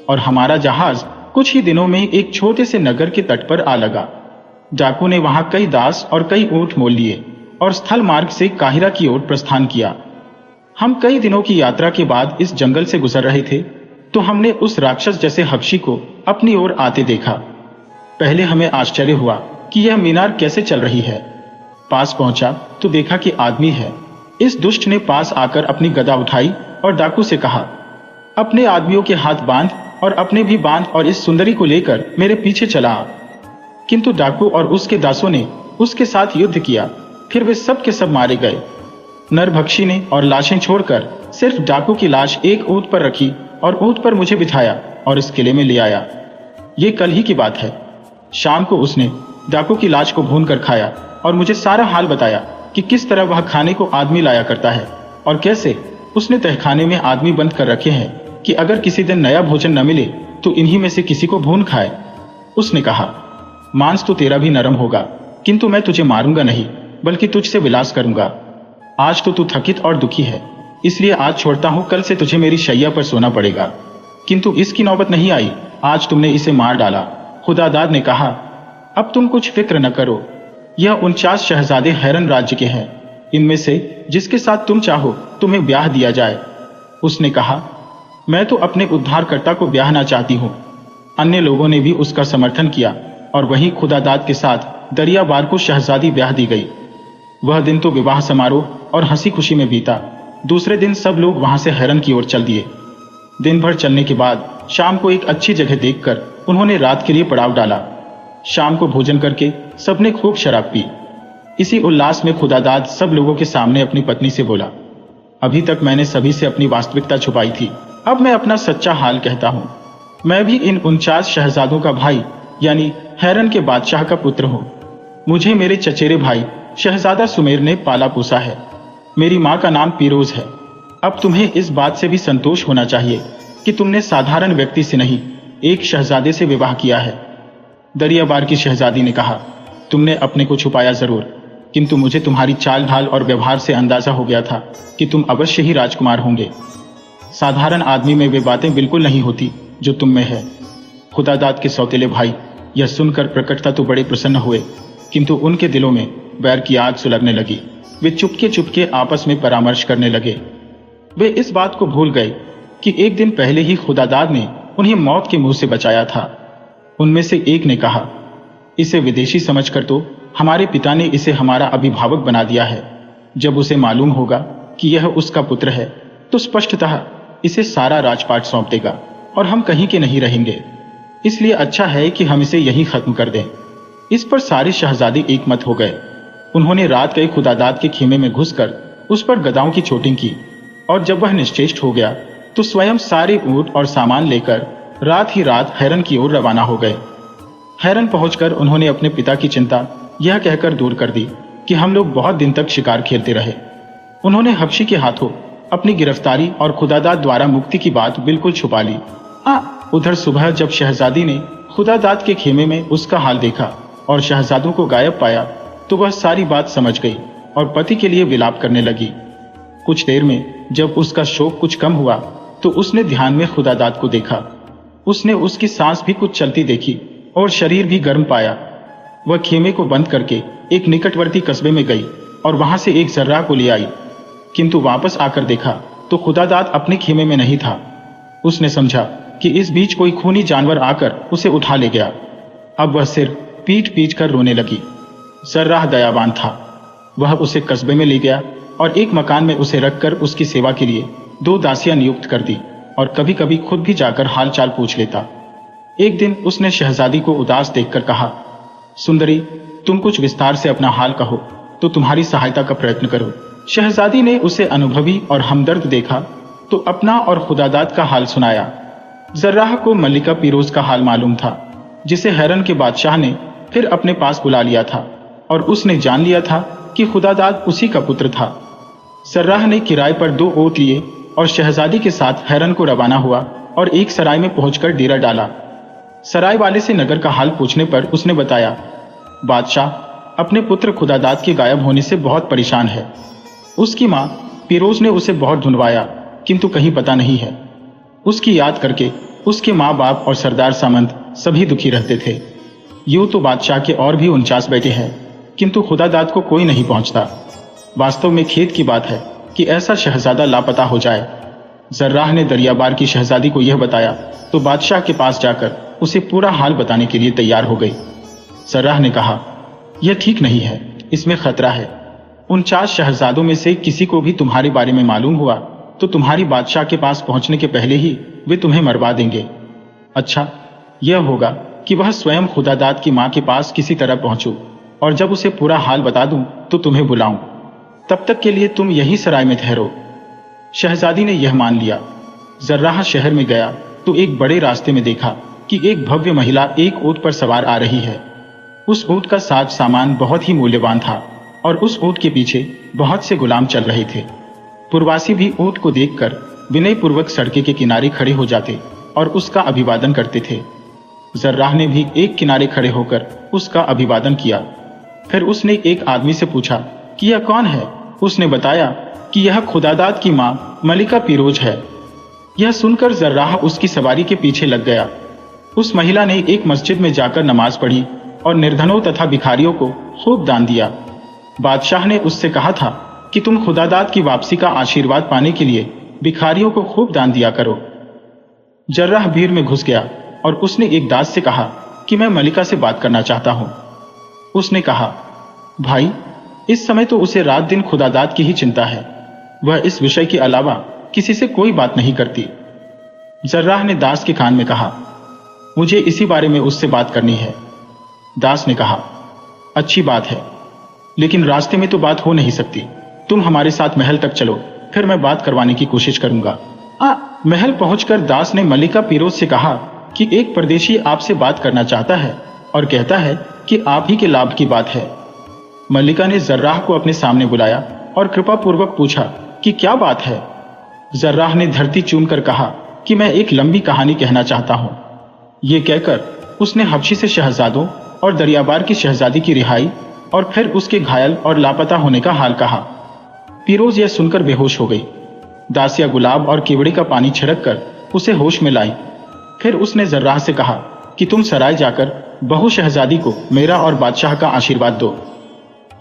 और हमारा जहाज कुछ ही दिनों में एक छोटे से नगर के तट पर आ लगा। डाकू ने वहां कई दास और कई ऊंट मोल लिए और स्थल मार्ग से काहिरा की ओर प्रस्थान किया। हम कई दिनों की यात्रा के बाद इस जंगल से गुजर रहे थे तो हमने उस राक्षस जैसे हबशी को अपनी ओर आते देखा। पहले हमें आश्चर्य हुआ कि यह मीनार कैसे चल रही है। पास पहुंचा तो देखा कि आदमी है। इस दुष्ट ने पास आकर अपनी गदा उठाई और डाकू से कहा, अपने आदमियों के हाथ बांध और अपने भी बांध और इस सुंदरी को लेकर मेरे पीछे चला आ। किंतु डाकू और उसके दासों ने उसके साथ युद्ध किया। फिर वे सब के सब मारे गए। नरभक्षी ने और लाशें छोड़कर सिर्फ डाकू की लाश एक ऊंट पर रखी और ऊंट पर मुझे बिठाया और इस किले में ले आया। ये कल ही की बात है। शाम को उसने डाकू की लाश को भून कर खाया और मुझे सारा हाल बताया कि किस तरह वह खाने को आदमी लाया करता है और कैसे उसने तहखाने में आदमी बंद कर रखे हैं कि अगर किसी दिन नया भोजन न मिले तो इन्हीं में से किसी को भून खाए। उसने कहा, मांस तो तेरा भी नरम होगा, किंतु मैं तुझे मारूंगा नहीं बल्कि तुझसे विलास करूंगा। आज तो तू थकित और दुखी है, इसलिए आज छोड़ता हूं, कल से तुझे मेरी शैया पर सोना पड़ेगा। किंतु इसकी नौबत नहीं आई, आज तुमने इसे मार डाला। खुदादाद ने कहा, अब तुम कुछ फिक्र न करो, यह 49 शहजादे हैरन राज्य के हैं, इनमें से जिसके साथ तुम चाहो तुम्हें ब्याह दिया जाए। उसने कहा, मैं तो अपने उद्धारकर्ता को ब्याहना चाहती हूँ। अन्य लोगों ने भी उसका समर्थन किया और वहीं खुदादाद के साथ दरियाबार को शहजादी ब्याह दी गई। वह दिन तो विवाह समारोह और हंसी खुशी में बीता। दूसरे दिन सब लोग वहां से हैरन की ओर चल दिए। दिन भर चलने के बाद शाम को एक अच्छी जगह देखकर उन्होंने रात के लिए पड़ाव डाला। शाम को भोजन करके सबने खूब शराब पी। इसी उल्लास में खुदादाद सब लोगों के सामने अपनी पत्नी से बोला, अभी तक मैंने सभी से अपनी वास्तविकता छुपाई थी, अब मैं अपना सच्चा हाल कहता हूँ। मैं भी इन 49 शहजादों का भाई यानी हैरन के बादशाह का पुत्र हूँ। मुझे मेरे चचेरे भाई शहजादा सुमेर ने पाला पोसा है। मेरी माँ का नाम पीरोज है। अब तुम्हें इस बात से भी संतोष होना चाहिए कि तुमने साधारण व्यक्ति से नहीं, एक शहजादे से विवाह किया है। दरियाबार की शहजादी ने कहा, तुमने अपने को छुपाया जरूर, किंतु मुझे तुम्हारी चाल ढाल और व्यवहार से अंदाजा हो गया था कि तुम अवश्य ही राजकुमार होंगे। साधारण आदमी में वे बातें बिल्कुल नहीं होती जो तुम में है। खुदादाद के सौतेले भाई यह सुनकर प्रकटता तो बड़े प्रसन्न हुए, किंतु उनके दिलों में बैर की आग सुलगने लगी। वे चुपके चुपके आपस में परामर्श करने लगे। वे इस बात को भूल गए कि एक दिन पहले ही खुदादाद ने उन्हें मौत के मुंह से बचाया था। उनमें से एक ने कहा, इसे विदेशी समझकर तो हमारे पिता ने इसे हमारा अभिभावक बना दिया है। जब उसे मालूम होगा कि यह उसका पुत्र है तो स्पष्टतः इसे सारा राजपाट सौंप देगा और हम कहीं के नहीं रहेंगे। इसलिए अच्छा है कि हम इसे यहीं खत्म कर दें। इस पर सारे शहजादे एकमत हो गए। उन्होंने रात गए खुदादाद के खेमे में घुसकर उस पर गदाओं की चोटिंग की और जब वह निश्चेष्ट हो गया तो स्वयं सारे ऊंट और सामान लेकर रात ही रात हैरन की ओर रवाना हो गए। हैरन पहुंचकर उन्होंने अपने पिता की चिंता यह कहकर दूर कर दी कि हम लोग बहुत दिन तक शिकार खेलते रहे। उन्होंने हबशी के हाथों अपनी गिरफ्तारी और खुदादाद द्वारा मुक्ति की बात बिल्कुल छुपा ली। उधर सुबह जब शहजादी ने खुदादाद के खेमे में उसका हाल देखा और शहजादों को गायब पाया तो वह सारी बात समझ गई और पति के लिए विलाप करने लगी। कुछ देर में जब उसका शोक कुछ कम हुआ तो उसने ध्यान में खुदादाद को देखा। उसने उसकी सांस भी कुछ चलती देखी और शरीर भी गर्म पाया। वह खेमे को बंद करके एक निकटवर्ती कस्बे में गई और वहां से एक जर्राह को ले आई, किंतु वापस आकर देखा तो खुदादाद अपने खेमे में नहीं था। उसने समझा कि इस बीच कोई खूनी जानवर आकर उसे उठा ले गया। अब वह सिर पीट पीट कर रोने लगी। जर्राह दयावान था। वह उसे कस्बे में ले गया और एक मकान में उसे रखकर उसकी सेवा के लिए 2 दासियां नियुक्त कर दी और कभी कभी खुद भी जाकर हाल चाल पूछ लेता। एक दिन उसने शहजादी को उदास देखकर कहा, सुंदरी, तुम कुछ विस्तार से अपना हाल कहो तो तुम्हारी सहायता का प्रयत्न करो। शहजादी ने उसे अनुभवी और हमदर्द देखा तो अपना और खुदादाद का हाल सुनाया। जर्राह को मल्लिका पीरोज का हाल मालूम था, जिसे हैरन के बादशाह ने फिर अपने पास बुला लिया था और उसने जान लिया था कि खुदादाद उसी का पुत्र था। जर्राह ने किराए पर 2 ऊंट लिए और शहजादी के साथ हैरन को रवाना हुआ और एक सराय में पहुंचकर डेरा डाला। सराय वाले से नगर का हाल पूछने पर उसने बताया, बादशाह अपने पुत्र खुदादाद के गायब होने से बहुत परेशान है। उसकी माँ फिरोज ने उसे बहुत ढूंढवाया, किंतु कहीं पता नहीं है। उसकी याद करके उसके माँ बाप और सरदार सामंत सभी दुखी रहते थे। यूं तो बादशाह के और भी 49 बेटे हैं, किंतु खुदादाद को कोई नहीं पहुंचता। वास्तव में खेद की बात है कि ऐसा शहजादा लापता हो जाए। जर्राह ने दरियाबार की शहजादी को यह बताया तो बादशाह के पास जाकर उसे पूरा हाल बताने के लिए तैयार हो गई। जर्राह ने कहा, यह ठीक नहीं है, इसमें खतरा है। 49 शहजादों में से किसी को भी तुम्हारे बारे में मालूम हुआ तो तुम्हारी बादशाह के पास पहुंचने के पहले ही वे तुम्हें मरवा देंगे। अच्छा, यह होगा कि वह स्वयं खुदादाद की मां के पास किसी तरह पहुंचूं और जब उसे पूरा हाल बता दूं तो तुम्हें बुलाऊं। तब तक के लिए तुम यही सराय में ठहरो। शहजादी ने यह मान लिया। जर्राह शहर में गया तो एक बड़े रास्ते में देखा कि एक भव्य महिला एक ऊंट पर सवार आ रही है। उस ऊंट का साज सामान बहुत ही मूल्यवान था और उस ऊंट के पीछे बहुत से गुलाम चल रहे थे। पुरवासी भी ऊंट को देखकर विनयपूर्वक सड़के के किनारे खड़े हो जाते और उसका अभिवादन करते थे। जर्राह ने भी एक किनारे खड़े होकर उसका अभिवादन किया। फिर उसने एक आदमी से पूछा कि यह कौन है। उसने बताया कि यह खुदादाद की मां मलिका फिरोज है। यह सुनकर जर्राह उसकी सवारी के पीछे लग गया। उस महिला ने एक मस्जिद में जाकर नमाज पढ़ी और निर्धनों तथा भिखारियों को खूब दान दिया। बादशाह ने उससे कहा था कि तुम खुदादाद की वापसी का आशीर्वाद पाने के लिए भिखारियों को खूब दान दिया करो। जर्राह भीड़ में घुस गया और उसने एक दास से कहा कि मैं मलिका से बात करना चाहता हूं। उसने कहा, भाई, इस समय तो उसे रात दिन खुदादाद की ही चिंता है। वह इस विषय के अलावा किसी से कोई बात नहीं करती। जर्राह ने दास के कान में कहा, मुझे इसी बारे में उससे बात करनी है। दास ने कहा, अच्छी बात है, लेकिन रास्ते में तो बात हो नहीं सकती। तुम हमारे साथ महल तक चलो, फिर मैं बात करवाने की कोशिश करूंगा। महल पहुंचकर दास ने मलिका फिरोज से कहा कि एक परदेशी आपसे बात करना चाहता है और कहता है कि आप ही के लाभ की बात है। मलिका ने जर्राह को अपने सामने बुलाया और कृपापूर्वक पूछा कि क्या बात है। जर्राह ने धरती चूमकर कहा कि मैं एक लंबी कहानी कहना चाहता हूं। ये कहकर उसने हबशी से शहजादों और दरियाबार की शहजादी की रिहाई और फिर उसके घायल और लापता होने का हाल कहा। फिरोज यह सुनकर बेहोश हो गई। दासिया गुलाब और केवड़े का पानी छिड़क कर उसे होश में लाई। फिर उसने जर्राह से कहा कि तुम सराय जाकर बहू शहजादी को मेरा और बादशाह का आशीर्वाद दो।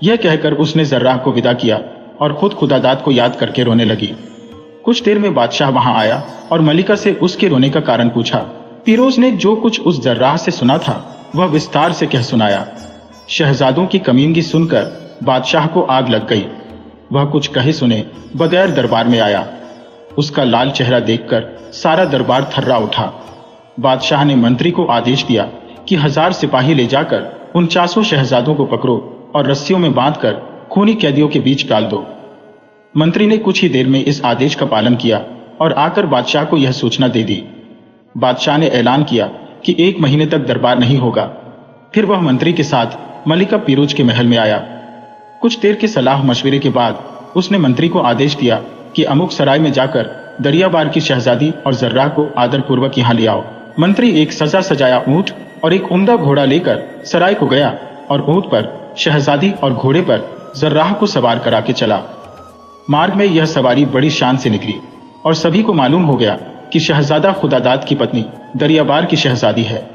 यह कहकर उसने जर्राह को विदा किया और खुद खुदादाद को याद करके रोने लगी। कुछ देर में बादशाह वहां आया और मलिका से उसके रोने का कारण पूछा। फिरोज ने जो कुछ उस जर्राह से सुना था वह विस्तार से कह सुनाया। शहजादों की कमीनगी सुनकर बादशाह को आग लग गई। वह कुछ कहे सुने बगैर दरबार में आया। उसका लाल चेहरा देखकर सारा दरबार थर्रा उठा। बादशाह ने मंत्री को आदेश दिया कि 1000 सिपाही ले जाकर 49 शहजादों को पकड़ो और रस्सियों में बांधकर खूनी कैदियों के बीच डाल दो। मंत्री ने कुछ ही देर में इस आदेश का पालन किया और आकर बादशाह को यह सूचना दे दी। बादशाह ने ऐलान किया कि 1 महीने तक दरबार नहीं होगा। फिर वह मंत्री के साथ मलिका फिरोज के महल में आया। कुछ देर के सलाह मशविरे के बाद उसने मंत्री को आदेश दिया कि अमुक सराय में जाकर दरियाबार की शहजादी और जर्राह को आदरपूर्वक यहाँ ले आओ। मंत्री एक सजा सजाया ऊंट और एक उम्दा घोड़ा लेकर सराय को गया और ऊंट पर शहजादी और घोड़े पर जर्राह को सवार करा के चला। मार्ग में यह सवारी बड़ी शान से निकली और सभी को मालूम हो गया कि शहजादा खुदादाद की पत्नी दरियाबार की शहजादी है।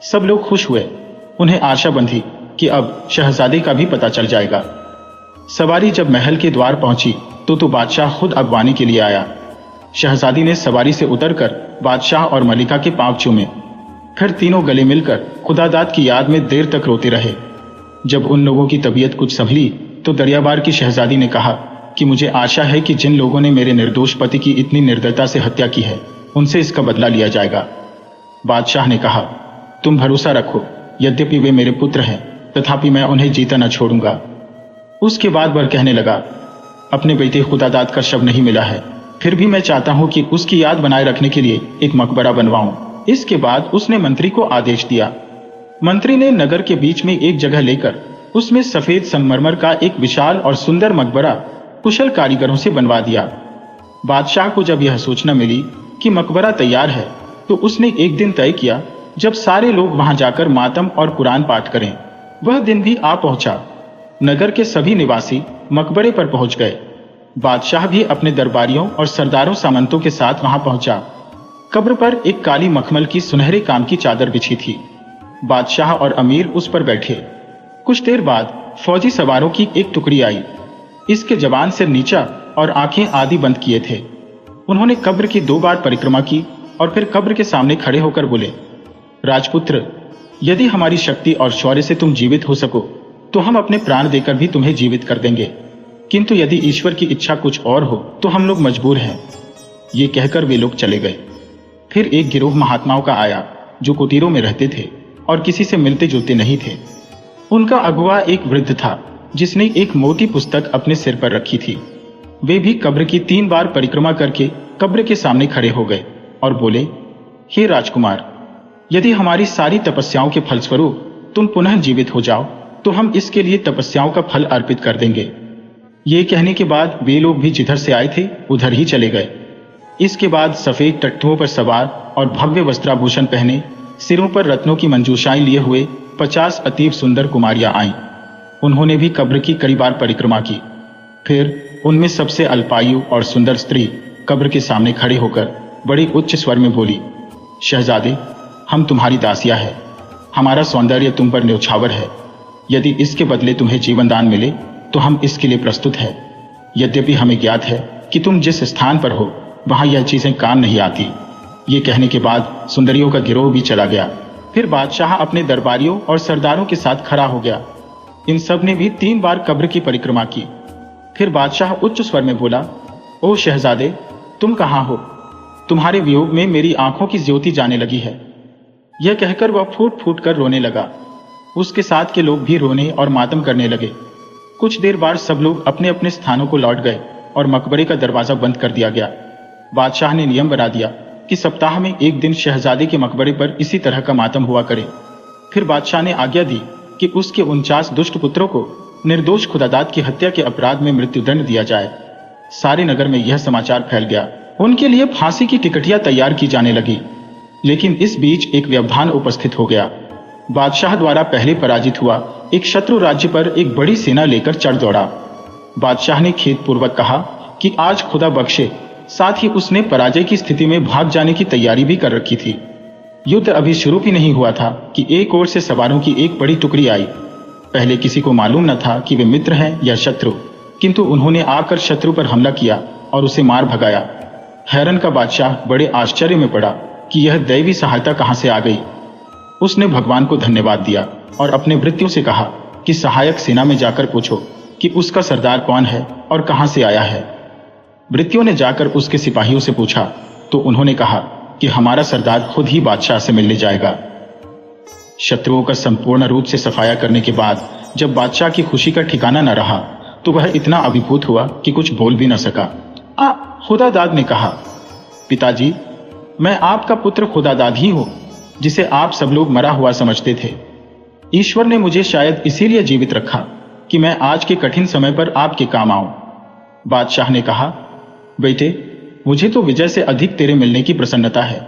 सब लोग खुश हुए। उन्हें आशा बंधी कि अब शहजादे का भी पता चल जाएगा। सवारी जब महल के द्वार पहुंची तो बादशाह खुद अगवानी के लिए आया। शहजादी ने सवारी से उतरकर बादशाह और मलिका के पांव चूमे। फिर तीनों गले मिलकर खुदादाद की याद में देर तक रोते रहे। जब उन लोगों की तबीयत कुछ संभली तो दरियाबार की शहजादी ने कहा कि मुझे आशा है कि जिन लोगों ने मेरे निर्दोष पति की इतनी निर्दयता से हत्या की है उनसे इसका बदला लिया जाएगा। बादशाह ने कहा, तुम भरोसा रखो, यद्यपि वे मेरे पुत्र हैं तथापि मैं उन्हें जीता न छोड़ूंगा। उसके बाद वह कहने लगा, अपने बेटे खुदादाद का शव नहीं मिला है, फिर भी मैं चाहता हूं कि उसकी याद बनाए रखने के लिए एक मकबरा बनवाऊं। इसके बाद उसने मंत्री को आदेश दिया। मंत्री ने नगर के बीच में एक जगह लेकर उसमें सफेद संगमरमर का एक विशाल और सुंदर मकबरा कुशल कारीगरों से बनवा दिया। बादशाह को जब यह सूचना मिली कि मकबरा तैयार है तो उसने एक दिन तय किया जब सारे लोग वहां जाकर मातम और कुरान पाठ करें। वह दिन भी आ पहुंचा। नगर के सभी निवासी मकबरे पर पहुंच गए। बादशाह भी अपने दरबारियों और सरदारों सामंतों के साथ वहां पहुंचा। कब्र पर एक काली मखमल की सुनहरे काम की चादर बिछी थी। बादशाह और अमीर उस पर बैठे। कुछ देर बाद फौजी सवारों की एक टुकड़ी आई। इसके जवान सिर नीचा और आंखें आदि बंद किए थे। उन्होंने कब्र की 2 बार परिक्रमा की और फिर कब्र के सामने खड़े होकर बोले, राजपुत्र, यदि हमारी शक्ति और शौर्य से तुम जीवित हो सको तो हम अपने प्राण देकर भी तुम्हें जीवित कर देंगे, किंतु यदि ईश्वर की इच्छा कुछ और हो तो हम लोग मजबूर हैं। ये कहकर वे लोग चले गए। फिर एक गिरोह महात्माओं का आया जो कुटीरों में रहते थे और किसी से मिलते जुलते नहीं थे। उनका अगुआ एक वृद्ध था जिसने एक मोटी पुस्तक अपने सिर पर रखी थी। वे भी कब्र की 3 बार परिक्रमा करके कब्र के सामने खड़े हो गए और बोले, हे राजकुमार, यदि हमारी सारी तपस्याओं के फलस्वरूप तुम पुनः जीवित हो जाओ तो हम इसके लिए तपस्याओं का फल अर्पित कर देंगे। ये कहने के बाद वे लोग भी जिधर से आए थे उधर ही चले गए। इसके बाद सफेद टट्टुओं पर सवार और भव्य वस्त्राभूषण पहने, सिरों पर रत्नों की मंजूषाएं लिए हुए 50 अतीब सुंदर कुमारियां आईं। उन्होंने भी कब्र की कई बार परिक्रमा की। फिर उनमें सबसे अल्पायु और सुंदर स्त्री कब्र के सामने खड़े होकर बड़ी उच्च स्वर में बोली, शहजादे, हम तुम्हारी दासियां हैं। हमारा सौंदर्य तुम पर न्यौछावर है। यदि इसके बदले तुम्हें जीवन दान मिले तो हम इसके लिए प्रस्तुत हैं। यद्यपि हमें ज्ञात है कि तुम जिस स्थान पर हो वहां यह चीजें काम नहीं आती। ये कहने के बाद सुंदरियों का गिरोह भी चला गया। फिर बादशाह अपने दरबारियों और सरदारों के साथ खड़ा हो गया। इन सब ने भी 3 बार कब्र की परिक्रमा की। फिर बादशाह उच्च स्वर में बोला, ओ शहजादे, तुम कहाँ हो? तुम्हारे वियोग में मेरी आंखों की ज्योति जाने लगी है। यह कहकर वह फूट फूट कर रोने लगा। उसके साथ के लोग भी रोने और मातम करने लगे। कुछ देर बाद सब लोग अपने अपने स्थानों को लौट गए और मकबरे का दरवाजा बंद कर दिया गया। बादशाह ने नियम बना दिया कि सप्ताह में एक दिन शहजादे के मकबरे पर इसी तरह का मातम हुआ करे। फिर बादशाह ने आज्ञा दी कि उसके 49 दुष्ट पुत्रों को निर्दोष खुदादाद की हत्या के अपराध में मृत्युदंड दिया जाए। सारे नगर में यह समाचार फैल गया। उनके लिए फांसी की टिकटियां तैयार की जाने लगी। लेकिन इस बीच एक व्यवधान उपस्थित हो गया। बादशाह द्वारा पहले पराजित हुआ एक शत्रु राज्य पर एक बड़ी सेना लेकर चढ़ दौड़ा। बादशाह ने खेदपूर्वक कहा कि आज खुदा बख्शे। साथ ही उसने पराजय की स्थिति में भाग जाने की तैयारी भी कर रखी थी। युद्ध अभी शुरू भी नहीं हुआ था कि एक ओर से सवारों की एक बड़ी टुकड़ी आई। पहले किसी को मालूम न था कि वे मित्र हैं या शत्रु, किंतु उन्होंने आकर शत्रु पर हमला किया और उसे मार भगाया। हैरन का बादशाह बड़े आश्चर्य में पड़ा कि यह दैवी सहायता कहां से आ गई। उसने भगवान को धन्यवाद दिया और अपने भृत्यों से कहा कि सहायक सेना में जाकर पूछो कि उसका सरदार कौन है और कहां से आया है। भृत्यों ने जाकर उसके सिपाहियों से पूछा तो उन्होंने कहा कि हमारा सरदार खुद ही बादशाह से मिलने जाएगा। शत्रुओं का संपूर्ण रूप से सफाया करने के बाद जब बादशाह की खुशी का ठिकाना न रहा तो वह इतना अभिभूत हुआ कि कुछ बोल भी न सका। खुदादाद ने कहा, पिताजी, मैं आपका पुत्र खुदादाद ही हूं, जिसे आप सब लोग मरा हुआ समझते थे। ईश्वर ने मुझे शायद इसीलिए जीवित रखा कि मैं आज के कठिन समय पर आपके काम आऊं। बादशाह ने कहा, बेटे, मुझे तो विजय से अधिक तेरे मिलने की प्रसन्नता है।